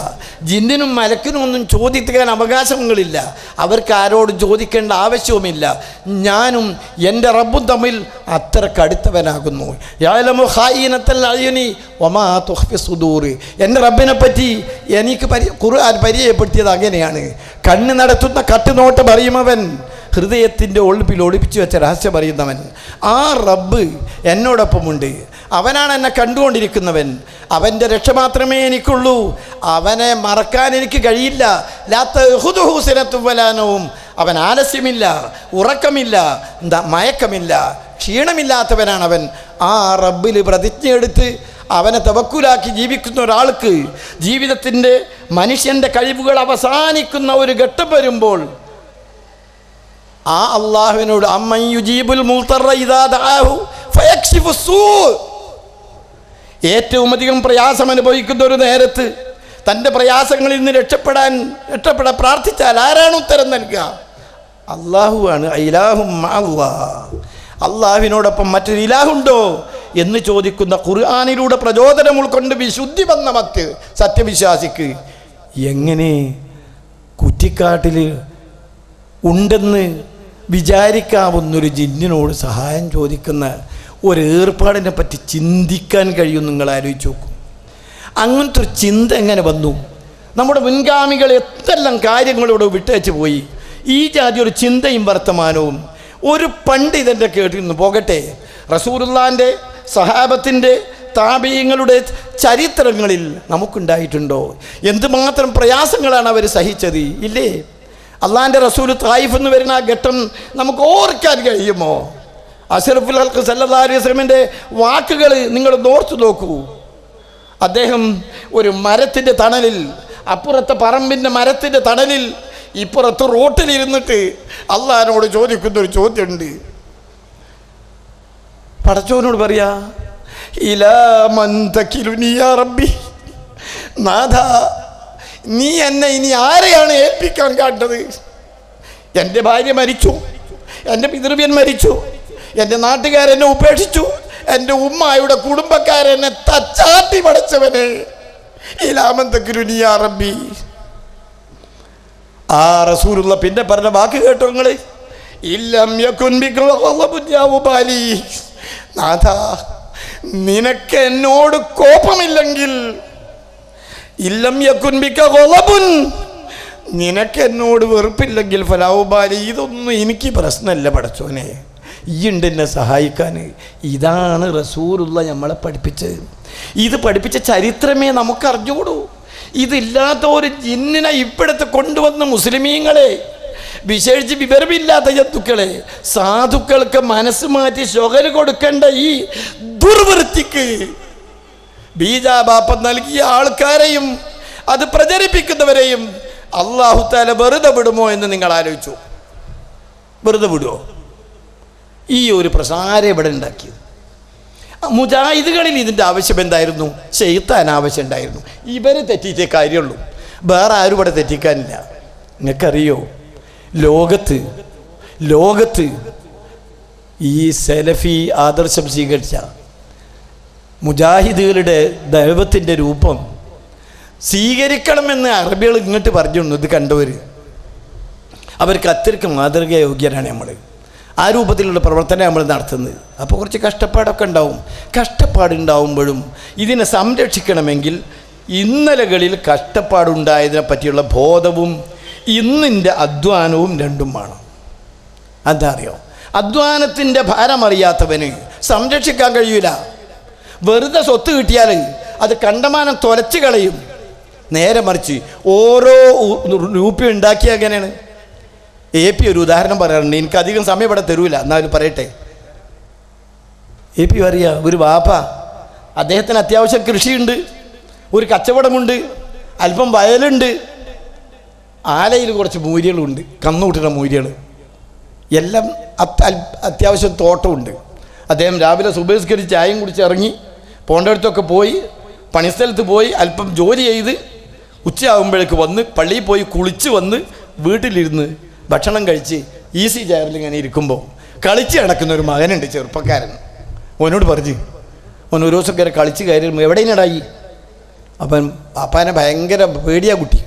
ജിന്നിനും മലക്കിനും ഒന്നും ചോദിക്കാൻ അവകാശങ്ങളില്ല. അവർക്ക് ആരോടും ചോദിക്കേണ്ട ആവശ്യവുമില്ല. ഞാനും എൻ്റെ റബ്ബും തമ്മിൽ അത്ര കടുത്തവനാകുന്നു. യഅലമു ഖായിനത്തൽ അയ്യുനി വമാ തുഖ്ഫി സുദൂർ. എൻ്റെ റബ്ബിനെ പറ്റി എനിക്ക് ഖുർആൻ പരിചയപ്പെടുത്തിയത് അങ്ങനെയാണ്. കണ്ണ് നടത്തുന്ന കട്ടുനോട്ടം അറിയുമവൻ, ഹൃദയത്തിൻ്റെ ഒളിപ്പിൽ ഒളിപ്പിച്ചു വെച്ച രഹസ്യം അറിയുന്നവൻ. ആ റബ്ബ് എന്നോടൊപ്പമുണ്ട്. അവനാണ് എന്നെ കണ്ടുകൊണ്ടിരിക്കുന്നവൻ. അവൻ്റെ രക്ഷ മാത്രമേ എനിക്കുള്ളൂ. അവനെ മറക്കാൻ എനിക്ക് കഴിയില്ല. ലാത്തഹുദുഹുസിനത്തുവലാനവും. അവൻ ആലസ്യമില്ല, ഉറക്കമില്ല, മയക്കമില്ല, ക്ഷീണമില്ലാത്തവനാണവൻ. ആ റബ്ബിൽ പ്രതിജ്ഞയെടുത്ത് അവനെ തവക്കുലാക്കി ജീവിക്കുന്ന ഒരാൾക്ക് ജീവിതത്തിൻ്റെ മനുഷ്യൻ്റെ കഴിവുകൾ അവസാനിക്കുന്ന ഒരു ഘട്ടം വരുമ്പോൾ ആ അള്ളാഹുവിനോട് അമ്മൻ യുജീബുൽ മുൽത്തറ ഇദാ ദഅാഹു ഫയക്ഷിഫു സൂ, ഏറ്റവും അധികം പ്രയാസം അനുഭവിക്കുന്ന ഒരു നേരത്ത് തൻ്റെ പ്രയാസങ്ങളിൽ നിന്ന് രക്ഷപ്പെടാൻ പ്രാർത്ഥിച്ചാൽ ആരാണ് ഉത്തരം നൽകുക? അള്ളാഹുവാണ്. ഇലാഹും അല്ലാഹ്, അള്ളാഹുവിനോടൊപ്പം മറ്റൊരു ഇലാഹുണ്ടോ എന്ന് ചോദിക്കുന്ന ഖുർആനിലൂടെ പ്രചോദനം ഉൾക്കൊണ്ട് വിശുദ്ധി വന്ന മറ്റ് സത്യവിശ്വാസിക്ക് എങ്ങനെ കുറ്റിക്കാട്ടിൽ ഉണ്ടെന്ന് വിചാരിക്കാവുന്നൊരു ജിന്നിനോട് സഹായം ചോദിക്കുന്ന ഒരു ഏർപ്പാടിനെ പറ്റി ചിന്തിക്കാൻ കഴിയും? നിങ്ങൾ ആലോചിച്ച് നോക്കും. അങ്ങനത്തെ ഒരു ചിന്ത എങ്ങനെ വന്നു? നമ്മുടെ മുൻഗാമികൾ എന്തെല്ലാം കാര്യങ്ങളോട് വിട്ടേച്ച് പോയി. ഈ ജാതി ഒരു ചിന്തയും വർത്തമാനവും ഒരു പണ്ഡിതൻ്റെ കേട്ടിരുന്നു. പോകട്ടെ, റസൂലുള്ളാഹിൻ്റെ സഹാബത്തിൻ്റെ താബീങ്ങളുടെ ചരിത്രങ്ങളിൽ നമുക്കുണ്ടായിട്ടുണ്ടോ? എന്തുമാത്രം പ്രയാസങ്ങളാണ് അവർ സഹിച്ചത്, ഇല്ലേ? അള്ളാഹിൻ്റെ റസൂൽ തായിഫ് എന്ന് വരുന്ന ആ ഘട്ടം നമുക്ക് ഓർക്കാൻ കഴിയുമോ? അഷ്റഫുൽ ഖൽഖ് സല്ലല്ലാഹു അലൈഹി വസല്ലമിൻ്റെ വാക്കുകൾ നിങ്ങൾ ഓർത്തു നോക്കൂ. അദ്ദേഹം ഒരു മരത്തിൻ്റെ തണലിൽ, അപ്പുറത്തെ പറമ്പിൻ്റെ മരത്തിൻ്റെ തണലിൽ, ഇപ്പുറത്ത് റോട്ടിലിരുന്നിട്ട് അള്ളാഹിനോട് ചോദിക്കുന്നൊരു ചോദ്യമുണ്ട്. പടച്ചോനോട് പറയാ, ഇലാ മൻ തകിലുനി യാ റബ്ബി, നാഥ നീ എന്നെ ഇനി ആരെയാണ് ഏൽപ്പിക്കാൻ കാട്ടത്? എൻ്റെ ഭാര്യ മരിച്ചു, എൻ്റെ പിതൃവ്യൻ മരിച്ചു, എൻ്റെ നാട്ടുകാരെന്നെ ഉപേക്ഷിച്ചു, എൻ്റെ ഉമ്മായുടെ കുടുംബക്കാരെന്നെ തച്ചാട്ടി പടച്ചവനെ, ഇലാ മൻ തകിലുനി യാ റബ്ബി. ആ റസൂലുള്ള പിന്നെ പറഞ്ഞ വാക്ക് കേട്ടോ നിങ്ങൾ? ഇല്ലം യകുൻ ബിക ഗളബുൻ യാ ഉബാലി, നാഥ നിനക്ക് എന്നോട് കോപമില്ലെങ്കിൽ, ഇല്ലം യകുൻ ബിക ഗളബുൻ, നിനക്ക് എന്നോട് വെറുപ്പില്ലെങ്കിൽ ഫലാ ഉബാലി, ഇതൊന്നും എനിക്ക് പ്രശ്നമല്ല പടച്ചോനെ, ഈ ഉണ്ട് എന്നെ സഹായിക്കാൻ. ഇതാണ് റസൂലുള്ള നമ്മളെ പഠിപ്പിച്ചത്. ഇത് പഠിപ്പിച്ച ചരിത്രമേ നമുക്ക് അറിഞ്ഞുകൂടൂ. ഇതില്ലാത്ത ഒരു ജിന്നിനെ ഇപ്പോഴത്തെ കൊണ്ടുവന്ന മുസ്ലിമീങ്ങളെ, വിശേഷിച്ച് വിവരമില്ലാത്ത ജന്തുക്കളെ, സാധുക്കൾക്ക് മനസ്സ് മാറ്റി ശൊകല് കൊടുക്കേണ്ട ഈ ദുർവൃത്തിക്ക് ബീജാപാപം നൽകിയ ആൾക്കാരെയും അത് പ്രചരിപ്പിക്കുന്നവരെയും അല്ലാഹു തആല വെറുതെ വിടുമോ എന്ന് നിങ്ങൾ ആലോചിച്ചു? വെറുതെ വിടുമോ? ഈ ഒരു പ്രസാരം ഇവിടെ ഉണ്ടാക്കിയത് മുജാഹിദുകളിൽ ഇതിൻ്റെ ആവശ്യം എന്തായിരുന്നു? ശൈത്താൻ ആവശ്യം ഉണ്ടായിരുന്നു. ഇവർ തെറ്റിയിട്ടേ കാര്യമുള്ളൂ, വേറെ ആരും ഇവിടെ തെറ്റിക്കാനില്ല. നിങ്ങൾക്കറിയോ, ലോകത്ത് ഈ സലഫി ആദർശം സ്വീകരിച്ച മുജാഹിദുകളുടെ ദൈവത്തിൻ്റെ രൂപം സ്വീകരിക്കണമെന്ന് അറബികൾ ഇങ്ങോട്ട് പറഞ്ഞിരുന്നു. ഇത് കണ്ടവർ, അവർക്ക് അത്രയ്ക്ക് മാതൃകായോഗ്യരാണ് നമ്മൾ. ആ രൂപത്തിലുള്ള പ്രവർത്തനം നമ്മൾ നടത്തുന്നത്. അപ്പോൾ കുറച്ച് കഷ്ടപ്പാടൊക്കെ ഉണ്ടാവും. കഷ്ടപ്പാടുണ്ടാവുമ്പോഴും ഇതിനെ സംരക്ഷിക്കണമെങ്കിൽ ഇന്നലകളിൽ കഷ്ടപ്പാടുണ്ടായതിനെ പറ്റിയുള്ള ബോധവും ഇന്നിൻ്റെ അധ്വാനവും രണ്ടും വേണം. എന്താ അറിയോ, അധ്വാനത്തിൻ്റെ ഭാരം അറിയാത്തവന് സംരക്ഷിക്കാൻ കഴിയൂല. വെറുതെ സ്വത്ത് കിട്ടിയാൽ അത് കണ്ടമാനം തുലച്ച് കളയും. നേരെ മറിച്ച് ഓരോ രൂപ ഉണ്ടാക്കിയ എങ്ങനെയാണ്? AP ഒരു ഉദാഹരണം പറയാറുണ്ട്. എനിക്കധികം സമയം ഇവിടെ തരൂല, എന്നാലും പറയട്ടെ. AP പറയുക, ഒരു വാപ്പ, അദ്ദേഹത്തിന് അത്യാവശ്യം കൃഷിയുണ്ട്, ഒരു കച്ചവടമുണ്ട്, അല്പം വയലുണ്ട്, ആലയിൽ കുറച്ച് മൂര്യകളുണ്ട്, കന്നുകൂട്ടുന്ന മൂര്യകൾ, എല്ലാം അത്യാവശ്യം തോട്ടമുണ്ട്. അദ്ദേഹം രാവിലെ സുബഹിസ്കരിച്ച് ചായയും കുടിച്ച് ഇറങ്ങി പോണ്ടടുത്തൊക്കെ പോയി പണിസ്ഥലത്ത് പോയി അല്പം ജോലി ചെയ്ത് ഉച്ചയാകുമ്പോഴേക്ക് വന്ന് പള്ളിയിൽ പോയി കുളിച്ച് വന്ന് വീട്ടിലിരുന്ന് ഭക്ഷണം കഴിച്ച് ഈസി ചെയറിൽ ഇങ്ങനെ ഇരിക്കുമ്പോൾ കളിച്ച് നടക്കുന്ന ഒരു മകനുണ്ട്, ചെറുപ്പക്കാരൻ. ഓനോട് പറഞ്ഞു, ഓൻ ഒരു ദിവസം കയറി കളിച്ച് കയറി എവിടെയിനടായി? അപ്പം പാപ്പാനെ ഭയങ്കര പേടിയാ കുട്ടി.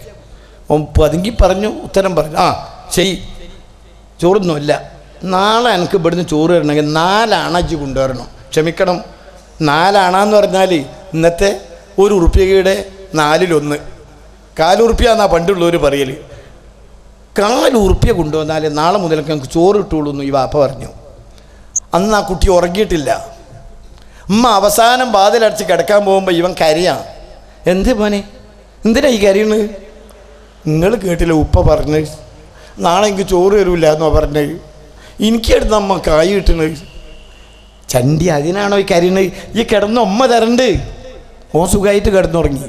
ഓൻ പതുങ്ങി പറഞ്ഞു, ഉത്തരം പറഞ്ഞു, ആ ശരി, ചോറൊന്നുമില്ല, നാളെ എനിക്ക് ഇവിടുന്ന് ചോറ് തരണമെങ്കിൽ 4 അണ കൊണ്ടുവരണം. ക്ഷമിക്കണം, 4 അണാന്ന് പറഞ്ഞാൽ ഇന്നത്തെ ഒരു ഉറുപ്പ്യയുടെ 4-1, 4 ഉറുപ്പ്യാന്നാ പണ്ടുള്ളവർ പറയൽ. 4 ഉറുപ്പ്യ കൊണ്ടുവന്നാൽ നാളെ മുതലൊക്കെ നമുക്ക് ചോറ് കിട്ടുള്ളൂ എന്ന് ഈ വാപ്പ പറഞ്ഞു. അന്ന് ആ കുട്ടി ഉറങ്ങിയിട്ടില്ല. ഉമ്മ അവസാനം വാതിലടച്ച് കിടക്കാൻ പോകുമ്പോൾ ഇവൻ കരയാണ്. എന്ത് മോനെ, എന്തിനാ ഈ കരയുന്നത്? നിങ്ങൾ കേട്ടില്ല ഉപ്പ പറഞ്ഞ് നാളെ എനിക്ക് ചോറ് തരൂല്ല എന്നോ പറഞ്ഞത്. എനിക്കെടുത്ത് അമ്മ കായ് കിട്ടണത്. ചണ്ടി അതിനാണോ ഈ കരയണത്? ഈ കിടന്ന ഉമ്മ തരണ്ട്, ഓൻ സുഖമായിട്ട് കിടന്നുറങ്ങി.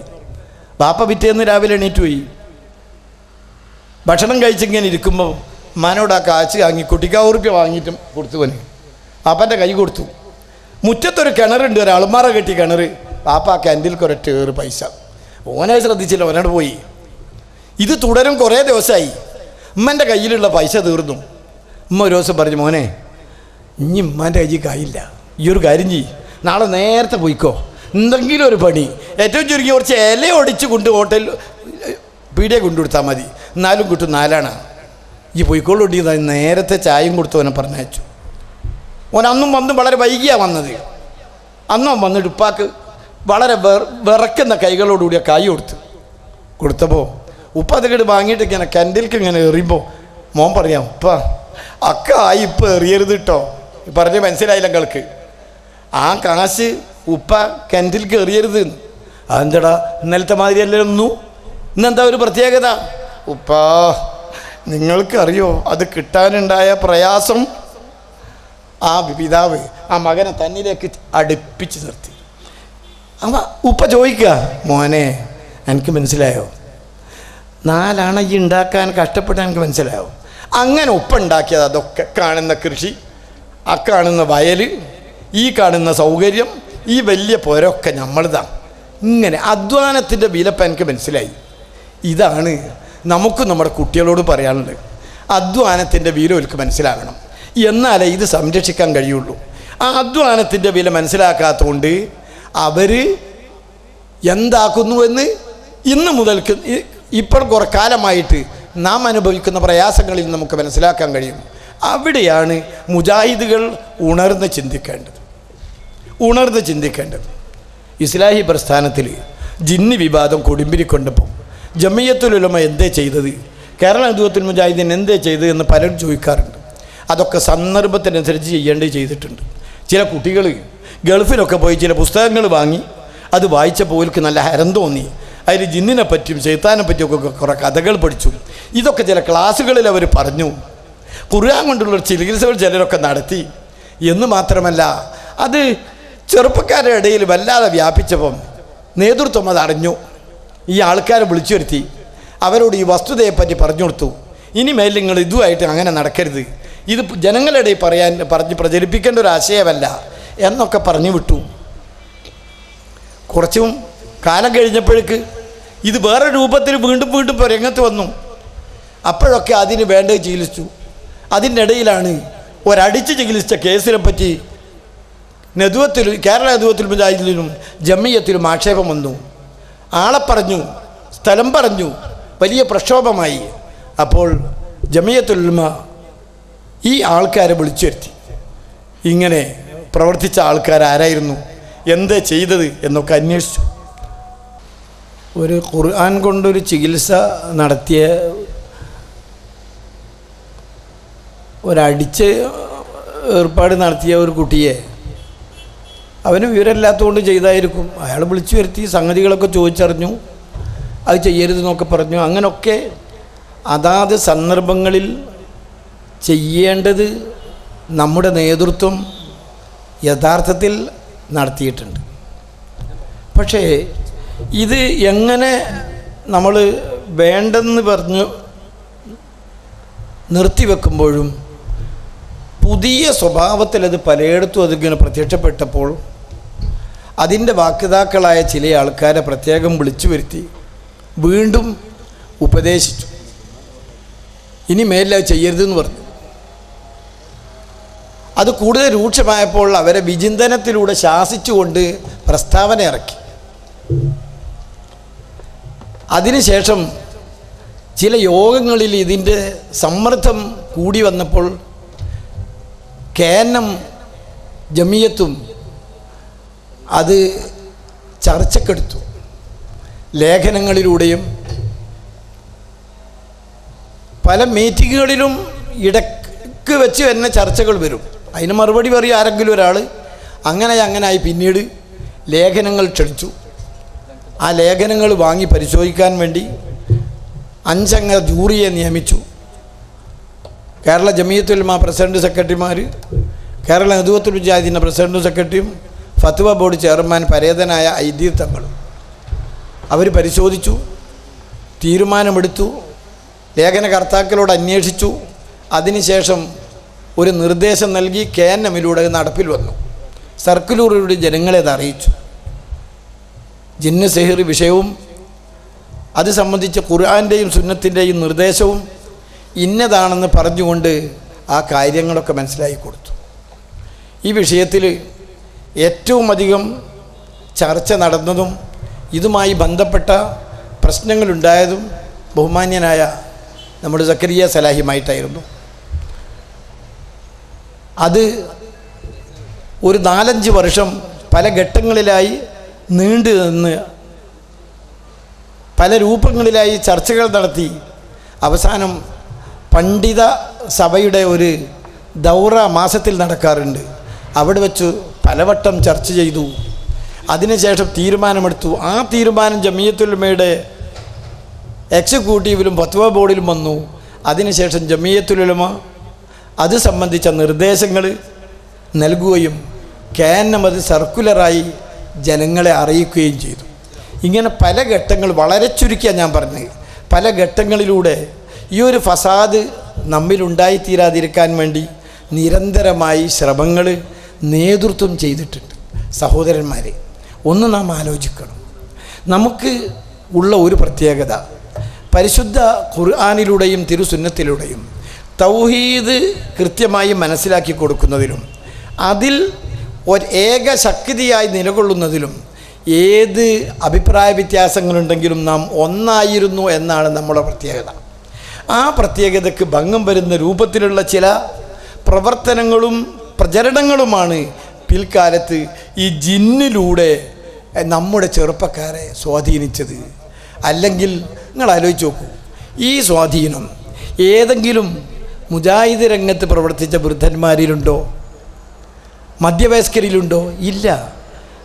ബാപ്പ പിറ്റേന്ന് രാവിലെ എണീറ്റ് പോയി. ഭക്ഷണം കഴിച്ചിങ്ങനെ ഇരിക്കുമ്പോൾ ഉമ്മാനോട് ആ കാശ് വാങ്ങി കുട്ടിക്കാവുറുപ്പ്യ വാങ്ങിയിട്ടും കൊടുത്തു. പോന് പാപ്പൻ്റെ കൈ കൊടുത്തു. മുറ്റത്തൊരു കിണറുണ്ട്, ഒരു അളുമാറ കെട്ടി കിണർ. പാപ്പ ആ കിണറ്റിൽ ഒരൊറ്റ പൈസ. ഓനെ ശ്രദ്ധിച്ചില്ല, ഓനോട് പോയി. ഇത് തുടരും കുറേ ദിവസമായി. ഉമ്മൻ്റെ കയ്യിലുള്ള പൈസ തീർന്നു. ഉമ്മ ഒരു ദിവസം പറഞ്ഞു, മോനെ ഇനി ഉമ്മാൻ്റെ കയ്യിൽ കായില്ല, ഈ ഒരു കാര്യം ചെയ്യ്, നാളെ നേരത്തെ പോയിക്കോ, എന്തെങ്കിലും ഒരു പണി, ഏറ്റവും ചുരുങ്ങി കുറച്ച് ഇല ഒടിച്ച് കൊണ്ട് ഹോട്ടൽ പീടിയെ കൊണ്ടുകൊടുത്താൽ മതി, എന്നാലും കിട്ടും 4 ആണ. ഈ പോയിക്കോളുണ്ടി നേരത്തെ ചായയും കൊടുത്തു അവനെ പറഞ്ഞയച്ചു. ഓൻ അന്നും വന്ന് വളരെ വൈകിയാണ് വന്നത്. അന്നും വന്നിട്ട് ഉപ്പാക്ക് വളരെ വിറക്കുന്ന കൈകളോടുകൂടിയ കായ് കൊടുത്തപ്പോൾ ഉപ്പ അതിങ്ങോട്ട് വാങ്ങിയിട്ട് ഇങ്ങനെ കിണറ്റിലേക്ക് ഇങ്ങനെ എറിയുമ്പോൾ മോൻ പറയാം, ഉപ്പ അക്ക ആയി ഇപ്പം എറിയരുത് കേട്ടോ. പറഞ്ഞ് മനസ്സിലായില്ല നിങ്ങൾക്ക്. ആ കാശ് ഉപ്പ കിണറ്റിലേക്ക് എറിയരുത്. അതെന്താടാ ഇന്നലത്തെ മാതിരി അല്ലൊന്നും, ഇന്നെന്താ ഒരു പ്രത്യേകത? ഉപ്പാ നിങ്ങൾക്കറിയോ അത് കിട്ടാനുണ്ടായ പ്രയാസം? ആ പിതാവ് ആ മകനെ തന്നിലേക്ക് അടുപ്പിച്ച് നിർത്തി. അവ ഉപ്പ ചോദിക്കുക, മോനെ എനിക്ക് മനസ്സിലായോ, 4 അണ ഈ ഉണ്ടാക്കാൻ കഷ്ടപ്പെട്ടാൽ എനിക്ക് മനസ്സിലായോ? അങ്ങനെ ഉപ്പ ഉണ്ടാക്കിയത് അതൊക്കെ കാണുന്ന കൃഷി, ആ കാണുന്ന വയൽ, ഈ കാണുന്ന സൗകര്യം, ഈ വലിയ പുരൊക്കെ നമ്മളിതാണ്. ഇങ്ങനെ അധ്വാനത്തിൻ്റെ വിലപ്പം എനിക്ക് മനസ്സിലായി. ഇതാണ് നമുക്കും നമ്മുടെ കുട്ടികളോട് പറയാനുള്ളത്. അധ്വാനത്തിൻ്റെ വില അവർക്ക് മനസ്സിലാകണം, എന്നാലേ ഇത് സംരക്ഷിക്കാൻ കഴിയുള്ളൂ. ആ അധ്വാനത്തിൻ്റെ വില മനസ്സിലാക്കാത്തതുകൊണ്ട് അവർ എന്താക്കുന്നുവെന്ന് ഇന്ന് മുതൽക്ക് ഇപ്പോൾ കുറേ കാലമായിട്ട് നാം അനുഭവിക്കുന്ന പ്രയാസങ്ങളിൽ നമുക്ക് മനസ്സിലാക്കാൻ കഴിയും. അവിടെയാണ് മുജാഹിദുകൾ ഉണർന്ന് ചിന്തിക്കേണ്ടത്. ഇസ്ലാഹി പ്രസ്ഥാനത്തിൽ ജിന്നി വിവാദം കൊടുമ്പിരിക്കൊണ്ടപ്പോൾ ജമിയത്തുൽ ഉലമ എന്തേ ചെയ്തത്, കേരള ഹിദുവത്തുൽ മുജാഹിദീൻ എന്തേ ചെയ്തത് എന്ന് പലരും ചോദിക്കാറുണ്ട്. അതൊക്കെ സന്ദർഭത്തിനനുസരിച്ച് ചെയ്യേണ്ടത് ചെയ്തിട്ടുണ്ട്. ചില കുട്ടികൾ ഗൾഫിലൊക്കെ പോയി ചില പുസ്തകങ്ങൾ വാങ്ങി അത് വായിച്ചപ്പോൾ ഓൽക്ക് നല്ല ഹരം തോന്നി. അതിൽ ജിന്നിനെ പറ്റിയും ശൈത്താനെ പറ്റിയൊക്കെ കുറേ കഥകൾ പഠിച്ചു. ഇതൊക്കെ ചില ക്ലാസ്സുകളിൽ അവർ പറഞ്ഞു. ഖുർആൻ കൊണ്ടുള്ള ചികിത്സകൾ ചിലരൊക്കെ നടത്തി. എന്ന് മാത്രമല്ല, അത് ചെറുപ്പക്കാരുടെ ഇടയിൽ വല്ലാതെ വ്യാപിച്ചപ്പം നേതൃത്വം അത് അറിഞ്ഞു. ഈ ആൾക്കാരെ വിളിച്ചു വരുത്തി അവരോട് ഈ വസ്തുതയെപ്പറ്റി പറഞ്ഞു കൊടുത്തു. ഇനിമേൽ നിങ്ങൾ ഇതുമായിട്ട് അങ്ങനെ നടക്കരുത്, ഇത് ജനങ്ങളുടെ ഇടയിൽ പറഞ്ഞ് പ്രചരിപ്പിക്കേണ്ട ഒരു ആശയമല്ല എന്നൊക്കെ പറഞ്ഞു വിട്ടു. കുറച്ചും കാലം കഴിഞ്ഞപ്പോഴേക്ക് ഇത് വേറെ രൂപത്തിൽ വീണ്ടും രംഗത്ത് വന്നു. അപ്പോഴൊക്കെ അതിന് വേണ്ടത് ചികിത്സിച്ചു. അതിൻ്റെ ഇടയിലാണ് ഒരടിച്ച് ചികിത്സിച്ച കേസിനെ പറ്റി കേരള ഹിദുവത്തുൽ മുജാഹിദീനും ജമിയത്തിലും ആക്ഷേപം വന്നു. ആളെ പറഞ്ഞു, സ്ഥലം പറഞ്ഞു, വലിയ പ്രക്ഷോഭമായി. അപ്പോൾ ജമിയത്തുൽ ഉലമ ഈ ആൾക്കാരെ വിളിച്ചു വരുത്തി. ഇങ്ങനെ പ്രവർത്തിച്ച ആൾക്കാരാരായിരുന്നു, എന്താ ചെയ്തത് എന്നൊക്കെ അന്വേഷിച്ചു. ഒരു ഖുർആൻ കൊണ്ടൊരു ചികിത്സ നടത്തിയ ഒരടിച്ച് ഏർപ്പാട് നടത്തിയ ഒരു കുട്ടിയെ അവന് വിവരമില്ലാത്തതുകൊണ്ട് ചെയ്തായിരിക്കും. അയാൾ വിളിച്ചു വരുത്തി സംഗതികളൊക്കെ ചോദിച്ചറിഞ്ഞു, അത് ചെയ്യരുതെന്നൊക്കെ പറഞ്ഞു. അങ്ങനെയൊക്കെ അതാത് സന്ദർഭങ്ങളിൽ ചെയ്യേണ്ടത് നമ്മുടെ നേതൃത്വം യഥാർത്ഥത്തിൽ നടത്തിയിട്ടുണ്ട്. പക്ഷേ ഇത് എങ്ങനെ നമ്മൾ വേണ്ടെന്ന് പറഞ്ഞു നിർത്തിവെക്കുമ്പോഴും പുതിയ സ്വഭാവത്തിൽ അത് പലയിടത്തും അതിങ്ങനെ പ്രത്യക്ഷപ്പെട്ടപ്പോൾ അതിൻ്റെ വാക്താക്കളായ ചില ആൾക്കാരെ പ്രത്യേകം വിളിച്ചു വരുത്തി വീണ്ടും ഉപദേശിച്ചു. ഇനി മേലിൽ ചെയ്യരുതെന്ന് പറഞ്ഞു. അത് കൂടുതൽ രൂക്ഷമായപ്പോൾ അവരെ വിചിന്തനത്തിലൂടെ ശാസിച്ചുകൊണ്ട് പ്രസ്താവന ഇറക്കി. അതിനുശേഷം ചില യോഗങ്ങളിൽ ഇതിൻ്റെ സമ്മർദ്ദം കൂടി വന്നപ്പോൾ കേനം ജമിയത്തും അത് ചർച്ചക്കെടുത്തു. ലേഖനങ്ങളിലൂടെയും പല മീറ്റിങ്ങുകളിലും ഇടയ്ക്ക് വെച്ച് തന്നെ ചർച്ചകൾ വരും. അതിന് മറുപടി പറയും ആരെങ്കിലും ഒരാൾ. അങ്ങനെയായി പിന്നീട് ലേഖനങ്ങൾ ക്ഷണിച്ചു. ആ ലേഖനങ്ങൾ വാങ്ങി പരിശോധിക്കാൻ വേണ്ടി 5 അംഗ ജൂറിയെ നിയമിച്ചു. കേരള ജമിയത്തുൽ ഉലമ പ്രസിഡന്റ് സെക്രട്ടറിമാർ, കേരള ഹിദുവത്തുൽ മുജാഹിദീൻ്റെ പ്രസിഡന്റും സെക്രട്ടറിയും, ഫത്വ ബോർഡ് ചെയർമാൻ പരേതനായ ഐദീർ തങ്ങളും. അവർ പരിശോധിച്ചു, തീരുമാനമെടുത്തു, ലേഖനകർത്താക്കളോട് അന്വേഷിച്ചു. അതിനുശേഷം ഒരു നിർദ്ദേശം നൽകി KNMലൂടെ നടപ്പിൽ വന്നു. സർക്കുലറിലൂടെ ജനങ്ങളെ അത് അറിയിച്ചു. ജിന്ന് സെഹിർ വിഷയവും അത് സംബന്ധിച്ച ഖുർആൻ്റെയും സുന്നത്തിൻ്റെയും നിർദ്ദേശവും ഇന്നതാണെന്ന് പറഞ്ഞുകൊണ്ട് ആ കാര്യങ്ങളൊക്കെ മനസ്സിലാക്കി കൊടുത്തു. ഈ വിഷയത്തിൽ ഏറ്റവും അധികം ചർച്ച നടന്നതും ഇതുമായി ബന്ധപ്പെട്ട പ്രശ്നങ്ങളുണ്ടായതും ബഹുമാന്യനായ നമ്മുടെ സക്കരിയ സലാഹിയുമായിട്ടായിരുന്നു. അത് ഒരു 4-5 വർഷം പല ഘട്ടങ്ങളിലായി നീണ്ടു നിന്ന് പല രൂപങ്ങളിലായി ചർച്ചകൾ നടത്തി അവസാനം പണ്ഡിത സഭയുടെ ഒരു ദൗറ മാസത്തിൽ നടക്കാറുണ്ട്. അവിടെ വെച്ച് പലവട്ടം ചർച്ച ചെയ്തു. അതിനുശേഷം തീരുമാനമെടുത്തു. ആ തീരുമാനം ജമിയത്തുൽ ഉലമയുടെ എക്സിക്യൂട്ടീവിലും ഫത്വ ബോർഡിലും വന്നു. അതിനുശേഷം ജമിയത്തുൽ ഉലമ അത് സംബന്ധിച്ച നിർദ്ദേശങ്ങൾ നൽകുകയും KNM അത് സർക്കുലറായി ജനങ്ങളെ അറിയിക്കുകയും ചെയ്തു. ഇങ്ങനെ പല ഘട്ടങ്ങൾ, വളരെ ചുരുക്കിയാണ് ഞാൻ പറഞ്ഞത്, പല ഘട്ടങ്ങളിലൂടെ ഈ ഒരു ഫസാദ് നമ്മിലുണ്ടായിത്തീരാതിരിക്കാൻ വേണ്ടി നിരന്തരമായി ശ്രമങ്ങൾ നേതൃത്വം ചെയ്തിട്ടുണ്ട്. സഹോദരന്മാരെ, ഒന്ന് നാം ആലോചിക്കണം. നമുക്ക് ഉള്ള ഒരു പ്രത്യേകത, പരിശുദ്ധ ഖുർആനിലൂടെയും തിരുസുന്നത്തിലൂടെയും തൗഹീദ് കൃത്യമായി മനസ്സിലാക്കി കൊടുക്കുന്നതിലും അതിൽ ഏക ശക്തിയായി നിലകൊള്ളുന്നതിലും ഏത് അഭിപ്രായ വ്യത്യാസങ്ങളുണ്ടെങ്കിലും നാം ഒന്നായിരുന്നു എന്നാണ് നമ്മുടെ പ്രത്യേകത. ആ പ്രത്യേകതയ്ക്ക് ഭംഗം വരുന്ന രൂപത്തിലുള്ള ചില പ്രവർത്തനങ്ങളും പ്രചരണങ്ങളുമാണ് പിൽക്കാലത്ത് ഈ ജിന്നിലൂടെ നമ്മുടെ ചെറുപ്പക്കാരെ സ്വാധീനിച്ചത്. അല്ലെങ്കിൽ നിങ്ങൾ ആലോചിച്ച് നോക്കൂ, ഈ സ്വാധീനം ഏതെങ്കിലും മുജാഹിദ് രംഗത്ത് പ്രവർത്തിച്ച വൃദ്ധന്മാരിലുണ്ടോ? മധ്യവയസ്കരിലുണ്ടോ? ഇല്ല.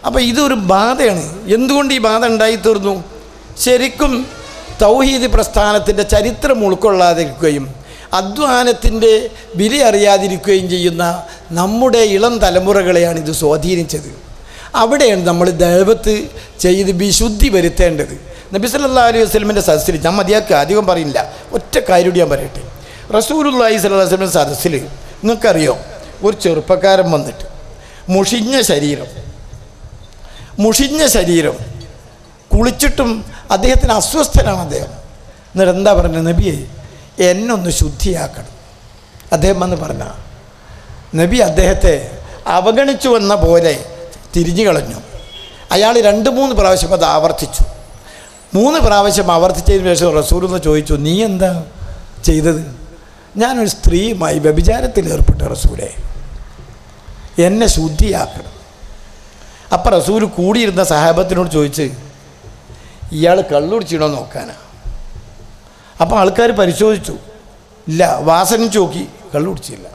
അപ്പോൾ ഇതൊരു ബാധയാണ്. എന്തുകൊണ്ട് ഈ ബാധ ഉണ്ടായിത്തീർന്നു? ശരിക്കും തൗഹീദ് പ്രസ്ഥാനത്തിൻ്റെ ചരിത്രം ഉൾക്കൊള്ളാതിരിക്കുകയും അധ്വാനത്തിൻ്റെ വില അറിയാതിരിക്കുകയും ചെയ്യുന്ന നമ്മുടെ ഇളം തലമുറകളെയാണ് ഇത് സ്വാധീനിച്ചത്. അവിടെയാണ് നമ്മൾ ദഅവത്ത് ചെയ്ത് വിശുദ്ധി വരുത്തേണ്ടത്. നബി സല്ലല്ലാഹു അലൈഹി വസല്ലമയുടെ സദസ്സിൽ, ഞാൻ മതിയാക്കുക, അധികം പറയില്ല, ഒറ്റ കാര്യം ഞാൻ പറയട്ടെ. റസൂലുള്ളാഹി സ്വല്ലല്ലാഹു അലൈഹി വസല്ലമയുടെ സദസ്സിൽ നിങ്ങൾക്കറിയോ, ഒരു ചെറുപ്പക്കാരൻ വന്നിട്ട് മുഷിഞ്ഞ ശരീരം കുളിച്ചിട്ടും അദ്ദേഹത്തിന് അസ്വസ്ഥനാണ് അദ്ദേഹം. എന്നിട്ട് എന്താ പറഞ്ഞത്? നബിയെ, എന്നൊന്ന് ശുദ്ധിയാക്കണം. അദ്ദേഹം വന്ന് പറഞ്ഞ നബി അദ്ദേഹത്തെ അവഗണിച്ചു വന്ന പോലെ തിരിഞ്ഞു കളഞ്ഞു. അയാൾ 2-3 പ്രാവശ്യം അത് ആവർത്തിച്ചു. 3 പ്രാവശ്യം ആവർത്തിച്ചതിന് ശേഷം റസൂലുള്ളാഹി ചോദിച്ചു, നീ എന്താ ചെയ്തത്? ഞാനൊരു സ്ത്രീയുമായി വ്യഭിചാരത്തിൽ ഏർപ്പെട്ട റസൂലേ, എന്നെ ശുദ്ധിയാക്കണം. അപ്പം റസൂൽ കൂടിയിരുന്ന സഹാബത്തിനോട് ചോദിച്ച്, ഇയാൾ കള്ളുടിച്ചിടോ നോക്കാനാ? അപ്പം ആൾക്കാർ പരിശോധിച്ചു, ഇല്ല. വാസനിച്ച് നോക്കി, കള്ളുടിച്ചില്ല.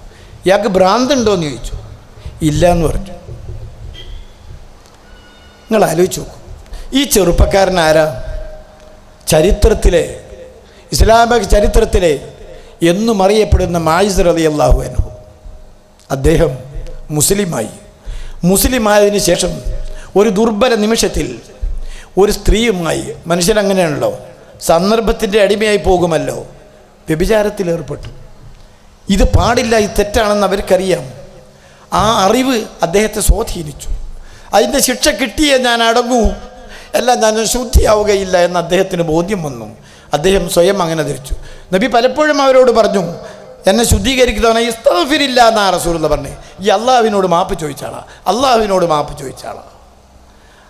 ഇയാൾക്ക് ഭ്രാന്തുണ്ടോയെന്ന് ചോദിച്ചു, ഇല്ല എന്ന് പറഞ്ഞു. നിങ്ങൾ ആലോചിച്ച് നോക്കൂ, ഈ ചെറുപ്പക്കാരൻ ആരാ? ചരിത്രത്തിലെ, ഇസ്ലാമിക ചരിത്രത്തിലെ എന്നും അറിയപ്പെടുന്ന മായിസ് റളിയല്ലാഹു അൻഹു. അദ്ദേഹം മുസ്ലിമായതിന് ശേഷം ഒരു ദുർബല നിമിഷത്തിൽ ഒരു സ്ത്രീയുമായി, മനുഷ്യനങ്ങനെയാണല്ലോ, സന്ദർഭത്തിൻ്റെ അടിമയായി പോകുമല്ലോ, വ്യഭിചാരത്തിൽ ഏർപ്പെട്ടു. ഇത് പാടില്ല, ഇത് തെറ്റാണെന്ന് അവർക്കറിയാം. ആ അറിവ് അദ്ദേഹത്തെ സ്വാധീനിച്ചു. അതിൻ്റെ ശിക്ഷ കിട്ടിയേ ഞാൻ അടങ്ങൂ, അല്ല ഞാൻ ശുദ്ധിയാവുകയില്ല എന്ന് അദ്ദേഹത്തിന് ബോധ്യം വന്നു. അദ്ദേഹം സ്വയം അങ്ങനെ ധരിച്ചു. നബി പലപ്പോഴും അവരോട് പറഞ്ഞു, എന്നെ ശുദ്ധീകരിക്കുന്നവനെ ഇസ്തഗ്ഫിരില്ല എന്നാ റസൂലുള്ളാഹി പറഞ്ഞു. ഈ അള്ളാഹുവിനോട് മാപ്പ് ചോദിച്ചാളാ.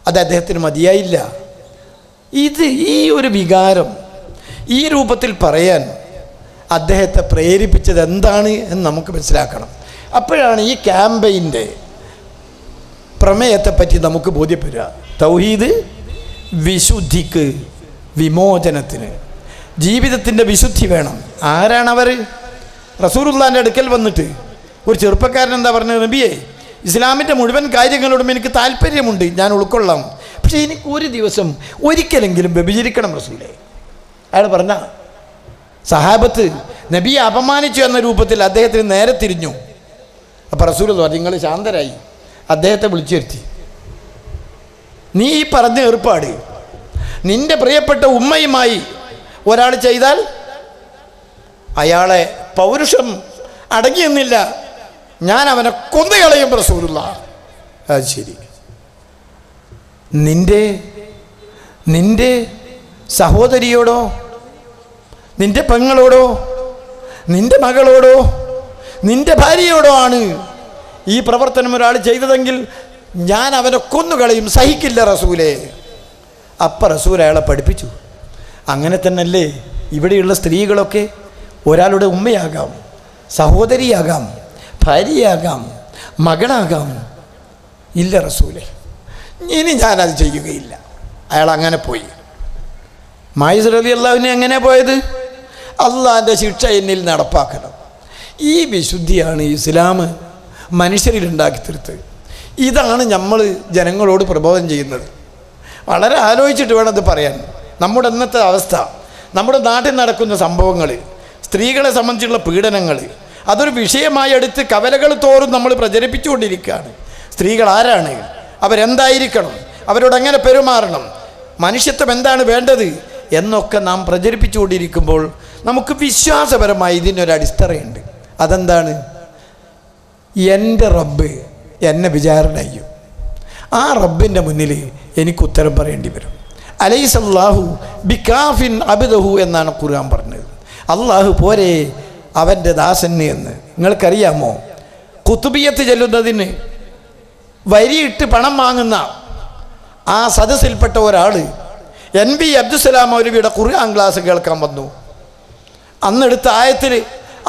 അത് അദ്ദേഹത്തിന് മതിയായില്ല. ഈ ഒരു വികാരം ഈ രൂപത്തിൽ പറയാൻ അദ്ദേഹത്തെ പ്രേരിപ്പിച്ചത് എന്താണ് എന്ന് നമുക്ക് മനസ്സിലാക്കണം. അപ്പോഴാണ് ഈ ക്യാമ്പയിൻ്റെ പ്രമേയത്തെപ്പറ്റി നമുക്ക് ബോധ്യപ്പെടുക. തൗഹീദ് വിശുദ്ധിക്ക്, വിമോചനത്തിന്, ജീവിതത്തിൻ്റെ വിശുദ്ധി വേണം. ആരാണവർ? റസൂലുള്ളാഹിൻ്റെ അടുക്കൽ വന്നിട്ട് ഒരു ചെറുപ്പക്കാരൻ എന്താ പറഞ്ഞത്? നബിയെ, ഇസ്ലാമിൻ്റെ മുഴുവൻ കാര്യങ്ങളോടും എനിക്ക് താല്പര്യമുണ്ട്, ഞാൻ ഉൾക്കൊള്ളാം, പക്ഷേ എനിക്ക് ഒരു ദിവസം ഒരിക്കലെങ്കിലും വ്യഭിചരിക്കണം റസൂലേ. അയാൾ പറഞ്ഞ സഹാബത്ത് നബിയെ അപമാനിച്ചു എന്ന രൂപത്തിൽ അദ്ദേഹത്തിന് നേരെ തിരിഞ്ഞു. അപ്പോൾ റസൂലുള്ളാഹി പറഞ്ഞു, നിങ്ങൾ ശാന്തരായി. അദ്ദേഹത്തെ വിളിച്ചു വരുത്തി. നീ ഈ പറഞ്ഞ ഏർപ്പാട് നിന്റെ പ്രിയപ്പെട്ട ഉമ്മയുമായി ഒരാൾ ചെയ്താൽ അയാളെ പൗരുഷം അടങ്ങിയെന്നില്ല, ഞാൻ അവനെ കൊന്നുകളയും റസൂലുള്ളാഹ്. അത് ശരി. നിന്റെ സഹോദരിയോടോ, നിന്റെ പെങ്ങളോടോ, നിന്റെ മകളോടോ, നിന്റെ ഭാര്യയോടോ ആണ് ഈ പ്രവർത്തനം ഒരാൾ ചെയ്തതെങ്കിൽ ഞാൻ അവനെ കൊന്നുകളയും, സഹിക്കില്ല റസൂലേ. അപ്പം റസൂൽ അയാളെ പഠിപ്പിച്ചു. അങ്ങനെ തന്നെയല്ലേ ഇവിടെയുള്ള സ്ത്രീകളൊക്കെ ഒരാളുടെ ഉമ്മയാകാം, സഹോദരിയാകാം, ഭാര്യയാകാം, മകളാകാം. ഇല്ല റസൂലേ, ഇനി ഞാനത് ചെയ്യുകയില്ല. അയാൾ അങ്ങനെ പോയി. മായിസ് റളിയല്ലാഹു അൻഹു എങ്ങനെ പോയത്? അള്ളാഹിൻ്റെ ശിക്ഷ എന്നിൽ നടപ്പാക്കണം. ഈ വിശുദ്ധിയാണ് ഇസ്ലാം മനുഷ്യരിൽ ഉണ്ടാക്കി തീർത്തത്. ഇതാണ് നമ്മൾ ജനങ്ങളോട് പ്രബോധനം ചെയ്യുന്നത്. വളരെ ആലോചിച്ചിട്ട് വേണം അത് പറയാൻ. നമ്മുടെ ഇന്നത്തെ അവസ്ഥ, നമ്മുടെ നാട്ടിൽ നടക്കുന്ന സംഭവങ്ങൾ, സ്ത്രീകളെ സംബന്ധിച്ചുള്ള പീഡനങ്ങൾ, അതൊരു വിഷയമായി എടുത്ത് കവലകൾ തോറും നമ്മൾ പ്രചരിപ്പിച്ചുകൊണ്ടിരിക്കുകയാണ്. സ്ത്രീകൾ ആരാണ്, അവരെന്തായിരിക്കണം, അവരോട് എങ്ങനെ പെരുമാറണം, മനുഷ്യത്വം എന്താണ് വേണ്ടത് എന്നൊക്കെ നാം പ്രചരിപ്പിച്ചുകൊണ്ടിരിക്കുമ്പോൾ നമുക്ക് വിശ്വാസപരമായി ഇതിനൊരടിത്തറയുണ്ട്. അതെന്താണ്? എൻ്റെ റബ്ബ് എന്നെ വിചാരണ ചെയ്യും. ആ റബ്ബിൻ്റെ മുന്നിൽ എനിക്ക് ഉത്തരം പറയേണ്ടി വരും. അലൈസല്ലാഹു ബികാഫിൻ അബ്ദഹു എന്നാണ് ഖുർആൻ പറഞ്ഞത്. അള്ളാഹു പോരെ അവൻ്റെ ദാസന് എന്ന്. നിങ്ങൾക്കറിയാമോ, ഖുതുബിയത്ത് ചെല്ലുന്നതിന് വരിയിട്ട് പണം വാങ്ങുന്ന ആ സദസ്സിൽപ്പെട്ട ഒരാൾ NB അബ്ദുസ്സലാം മൗലവിയുടെ ഖുർആൻ ക്ലാസ് കേൾക്കാൻ വന്നു. അന്നെടുത്ത ആയത്തിൽ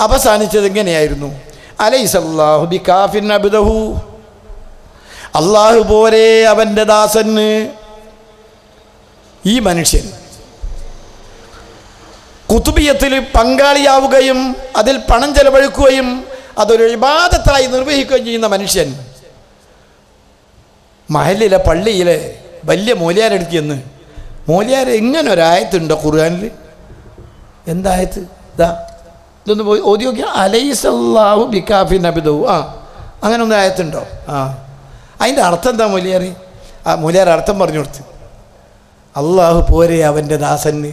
അവസാനിച്ചത് ഇങ്ങനെയായിരുന്നു: അലൈസല്ലാഹു ബികാഫിൻ അബ്ദഹു, അള്ളാഹു പോരെ അവൻ്റെ ദാസന്. ഈ മനുഷ്യൻ ഖുതുബിയത്തിൽ പങ്കാളിയാവുകയും അതിൽ പണം ചെലവഴിക്കുകയും അതൊരു ഇബാദത്തായി നിർവഹിക്കുകയും ചെയ്യുന്ന മനുഷ്യൻ മഹലിലെ പള്ളിയിലെ വലിയ മൂല്യാരെടുത്ത് ചെന്ന്, മൂല്യാർ ഇങ്ങനെ ഒരായത്തുണ്ടോ ഖുർആനിൽ? എന്തായത്ത്? ഇതാ ഇതൊന്ന് പോയി ഓതി നോക്കിയാൽ അലൈസല്ലാഹു ബികാഫിൻ അബ്ദഹു, അങ്ങനെ ഒന്നും ആയത്തുണ്ടോ? അതിൻ്റെ അർത്ഥം എന്താ മൂല്യാർ? ആ മൂല്യാർ അർത്ഥം പറഞ്ഞു കൊടുത്ത്, അള്ളാഹു പോരെ അവൻ്റെ ദാസന്.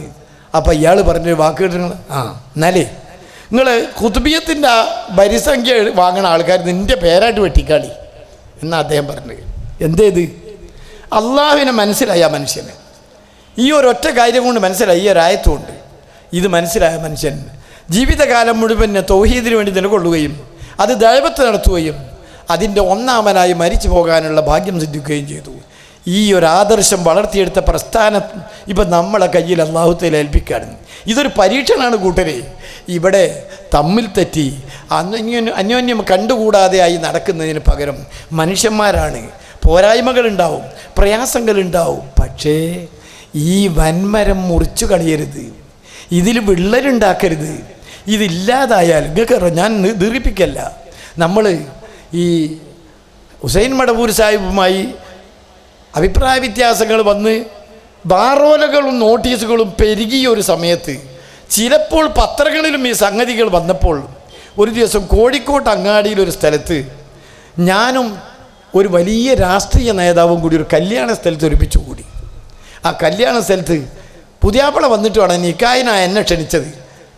അപ്പം ഇയാൾ പറഞ്ഞൊരു വാക്ക് കേട്ടിങ്ങൾ, എന്നാലേ നിങ്ങൾ ഖുതുബിയത്തിൻ്റെ വരിസംഖ്യ വാങ്ങണ ആൾക്കാർ നിൻ്റെ പേരായിട്ട് വെട്ടിക്കാളി എന്നാണ് അദ്ദേഹം പറഞ്ഞത്. എന്തേത്? അള്ളാഹുവിനെ മനസ്സിലായ മനുഷ്യന് ഈ ഒരൊറ്റ കാര്യം കൊണ്ട് മനസ്സിലായി, ഈ ഒരായത്തുകൊണ്ട് ഇത് മനസ്സിലായ മനുഷ്യൻ ജീവിതകാലം മുഴുവൻ തൗഹീദിന് വേണ്ടി നിലകൊള്ളുകയും അത് ദഅവത്ത് നടത്തുകയും അതിൻ്റെ ഒന്നാമനായി മരിച്ചു പോകാനുള്ള ഭാഗ്യം സിദ്ധിക്കുകയും ചെയ്തു. ഈ ഒരു ആദർശം വളർത്തിയെടുത്ത പ്രസ്ഥാനം ഇപ്പം നമ്മളെ കയ്യിൽ അല്ലാഹു തആല ഏൽപ്പിക്കുകയാണ്. ഇതൊരു പരീക്ഷണമാണ് കൂട്ടരെ. ഇവിടെ തമ്മിൽ തെറ്റി അന്യോന്യം കണ്ടുകൂടാതെയായി നടക്കുന്നതിന് പകരം മനുഷ്യന്മാരാണ്. പോരായ്മകളുണ്ടാവും, പ്രയാസങ്ങളുണ്ടാവും. പക്ഷേ ഈ വൻമരം മുറിച്ചു കളയരുത്, ഇതിൽ വിള്ളലുണ്ടാക്കരുത്. ഇതില്ലാതായാൽ നിങ്ങൾക്ക് ഞാൻ ദീർഘിപ്പിക്കല്ല, നമ്മൾ ഈ ഹുസൈൻ മടവൂർ സാഹിബുമായി അഭിപ്രായ വ്യത്യാസങ്ങൾ വന്ന് ബാറോലകളും നോട്ടീസുകളും പെരുകിയ ഒരു സമയത്ത് ചിലപ്പോൾ പത്രങ്ങളിലും ഈ സംഗതികൾ വന്നപ്പോൾ ഒരു ദിവസം കോഴിക്കോട്ട് അങ്ങാടിയിലൊരു സ്ഥലത്ത് ഞാനും ഒരു വലിയ രാഷ്ട്രീയ നേതാവും കൂടി ഒരു കല്യാണ സ്ഥലത്ത് ഒരുമിച്ച് കൂടി. ആ കല്യാണ സ്ഥലത്ത് പുതിയാപ്പിള വന്നിട്ട് വേണം നിക്കാഹിനാണ് എന്നെ ക്ഷണിച്ചത്.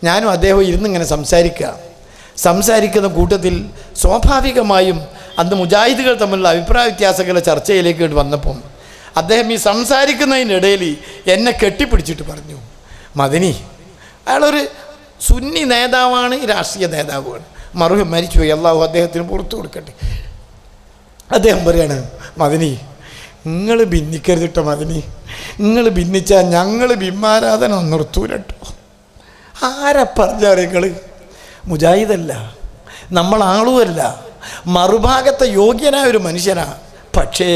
ഞാനും അദ്ദേഹവും ഇരുന്നിങ്ങനെ സംസാരിക്കുന്ന കൂട്ടത്തിൽ സ്വാഭാവികമായും അന്ന് മുജാഹിദുകൾ തമ്മിലുള്ള അഭിപ്രായ വ്യത്യാസങ്ങളുടെ ചർച്ചയിലേക്ക് വന്നപ്പം അദ്ദേഹം ഈ സംസാരിക്കുന്നതിനിടയിൽ എന്നെ കെട്ടിപ്പിടിച്ചിട്ട് പറഞ്ഞു, മദനി, അയാളൊരു സുന്നി നേതാവാണ്, രാഷ്ട്രീയ നേതാവാണ്, മറുപടി മരിച്ചുപോയി, അള്ളാഹു അദ്ദേഹത്തിന് പുറത്തു കൊടുക്കട്ടെ. അദ്ദേഹം പറയാണ്, മദനി, നിങ്ങൾ ഭിന്നിക്കരുതിട്ടോ മദനി, നിങ്ങൾ ഭിന്നിച്ചാൽ ഞങ്ങൾ ബിംബാരാധന നിർത്തൂലട്ടോ. ആരാ പറഞ്ഞാൽ നിങ്ങൾ? മുജാഹിദല്ല, നമ്മളാളുമല്ല, മറുഭാഗത്തെ യോഗ്യനായ ഒരു മനുഷ്യനാണ്. പക്ഷേ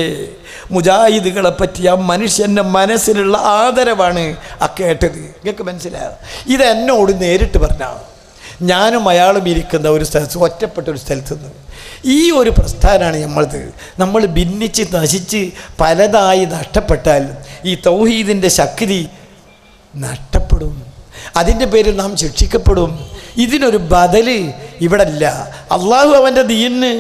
മുജാഹിദുകളെ പറ്റി ആ മനുഷ്യൻ്റെ മനസ്സിലുള്ള ആദരവാണ് ആ കേട്ടത്. നിങ്ങൾക്ക് മനസ്സിലാകും? ഇത് എന്നോട് നേരിട്ട് പറഞ്ഞാണ്. ഞാനും അയാളും ഇരിക്കുന്ന ഒരു സ്ഥലത്ത്, ഒറ്റപ്പെട്ട ഒരു സ്ഥലത്ത് നിന്ന്. ഈ ഒരു പ്രസ്ഥാനമാണ് നമ്മളത്. നമ്മൾ ഭിന്നിച്ച് നശിച്ച് പലതായി നഷ്ടപ്പെട്ടാൽ ഈ തൗഹീദിൻ്റെ ശക്തി നഷ്ടപ്പെടും. അതിൻ്റെ പേരിൽ നാം ശിക്ഷിക്കപ്പെടും. ഇതിനൊരു ബദല് ഇവിടെ ഇല്ല. അള്ളാഹു അവൻ്റെ ദീനിന്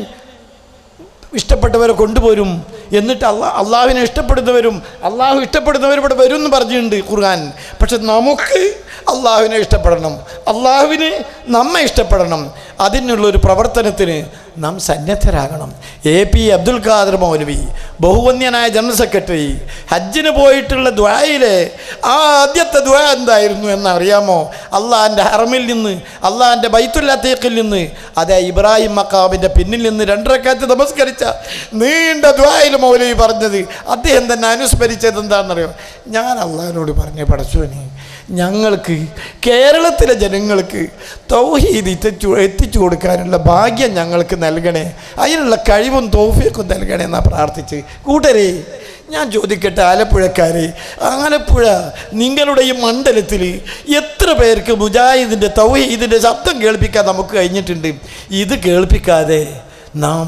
ഇഷ്ടപ്പെട്ടവരെ കൊണ്ടുപോരും. എന്നിട്ട് അള്ളാഹുവിനെ ഇഷ്ടപ്പെടുന്നവരും അള്ളാഹു ഇഷ്ടപ്പെടുന്നവരും ഇവിടെ വരും എന്ന് പറഞ്ഞിട്ടുണ്ട് ഖുർആൻ. പക്ഷെ നമുക്ക് അള്ളാഹുവിനെ ഇഷ്ടപ്പെടണം, അള്ളാഹുവിന് നമ്മെ ഇഷ്ടപ്പെടണം. അതിനുള്ളൊരു പ്രവർത്തനത്തിന് നാം സന്നദ്ധരാകണം. AP അബ്ദുൽ ഖാദർ മൗലവി, ബഹുവന്യനായ ജനറൽ സെക്രട്ടറി, ഹജ്ജിന് പോയിട്ടുള്ള ദുആയിലെ ആദ്യത്തെ ദുആ എന്തായിരുന്നു എന്നറിയാമോ? അള്ളാഹിൻ്റെ ഹറമിൽ നിന്ന്, അള്ളാഹിൻ്റെ ബൈത്തുൽ അത്തീഖിൽ നിന്ന്, അതേ ഇബ്രാഹിം മഖാമിൻ്റെ പിന്നിൽ നിന്ന് 2 റക്അത്ത് നമസ്കരിച്ച നീണ്ട ദുആയിൽ മൗലവി പറഞ്ഞത്, അദ്ദേഹം തന്നെ അനുസ്മരിച്ചത് എന്താണെന്നറിയോ? ഞാൻ അള്ളാഹിനോട് പറഞ്ഞ പടച്ചോനെ, ഞങ്ങൾക്ക് കേരളത്തിലെ ജനങ്ങൾക്ക് തൗഹീദ് എത്തിച്ചു കൊടുക്കാനുള്ള ഭാഗ്യം ഞങ്ങൾക്ക് നൽകണേ, അതിനുള്ള കഴിവും തൗഫീഖും നൽകണേ എന്നാ പ്രാർത്ഥിച്ച്. കൂട്ടരെ, ഞാൻ ചോദിക്കട്ടെ, ആലപ്പുഴക്കാരെ, ആലപ്പുഴ നിങ്ങളുടെ ഈ മണ്ഡലത്തിൽ എത്ര പേർക്ക് മുജാഹിദിൻ്റെ തൗഹീദിൻ്റെ ശബ്ദം കേൾപ്പിക്കാൻ നമുക്ക് കഴിഞ്ഞിട്ടുണ്ട്? ഇത് കേൾപ്പിക്കാതെ നാം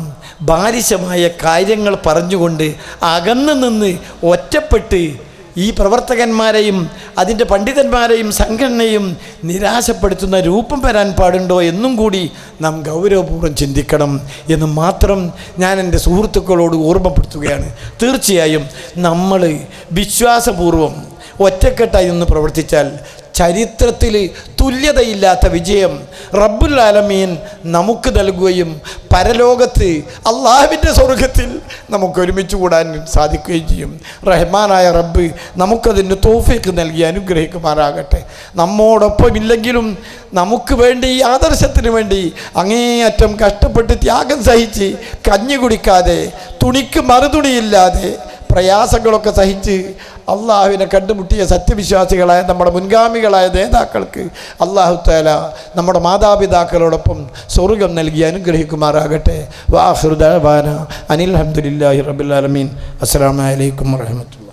ബാലിശമായ കാര്യങ്ങൾ പറഞ്ഞുകൊണ്ട് അകന്നു നിന്ന് ഒറ്റപ്പെട്ട് ഈ പ്രവർത്തകന്മാരെയും അതിൻ്റെ പണ്ഡിതന്മാരെയും സംഘടനയും നിരാശപ്പെടുത്തുന്ന രൂപം വരാൻ പാടുണ്ടോ എന്നും കൂടി നാം ഗൗരവപൂർവ്വം ചിന്തിക്കണം എന്ന് മാത്രം ഞാൻ എൻ്റെ സുഹൃത്തുക്കളോട് ഓർമ്മപ്പെടുത്തുകയാണ്. തീർച്ചയായും നമ്മൾ വിശ്വാസപൂർവം ഒറ്റക്കെട്ടായി നിന്ന് പ്രവർത്തിച്ചാൽ ചരിത്രത്തിൽ തുല്യതയില്ലാത്ത വിജയം റബ്ബുൽ ആലമീൻ നമുക്ക് നൽകുകയും പരലോകത്ത് അള്ളാഹുവിൻ്റെ സ്വർഗത്തിൽ നമുക്ക് ഒരുമിച്ച് കൂടാൻ സാധിക്കുകയും ചെയ്യും. റഹ്മാനായ റബ്ബ് നമുക്കതിന് തൗഫീഖ് നൽകി അനുഗ്രഹിക്കുമാറാകട്ടെ. നമ്മോടൊപ്പം ഇല്ലെങ്കിലും നമുക്ക് വേണ്ടി, ഈ ആദർശത്തിന് വേണ്ടി അങ്ങേയറ്റം കഷ്ടപ്പെട്ട് ത്യാഗം സഹിച്ച്, കഞ്ഞി കുടിക്കാതെ, തുണിക്ക് മറുതുണിയില്ലാതെ പ്രയാസങ്ങളൊക്കെ സഹിച്ച് അള്ളാഹുവിനെ കണ്ടുമുട്ടിയ സത്യവിശ്വാസികളായ നമ്മുടെ മുൻഗാമികളായ നേതാക്കൾക്ക് അള്ളാഹു തആല നമ്മുടെ മാതാപിതാക്കളോടൊപ്പം സ്വർഗം നൽകി അനുഗ്രഹിക്കുമാറാകട്ടെ. വആഖിറു ദഅവാനാ അനിൽ ഹംദുലില്ലാഹി റബ്ബിൽ ആലമീൻ. അസ്സലാമു അലൈക്കും വറഹ്മത്തുള്ളാഹി.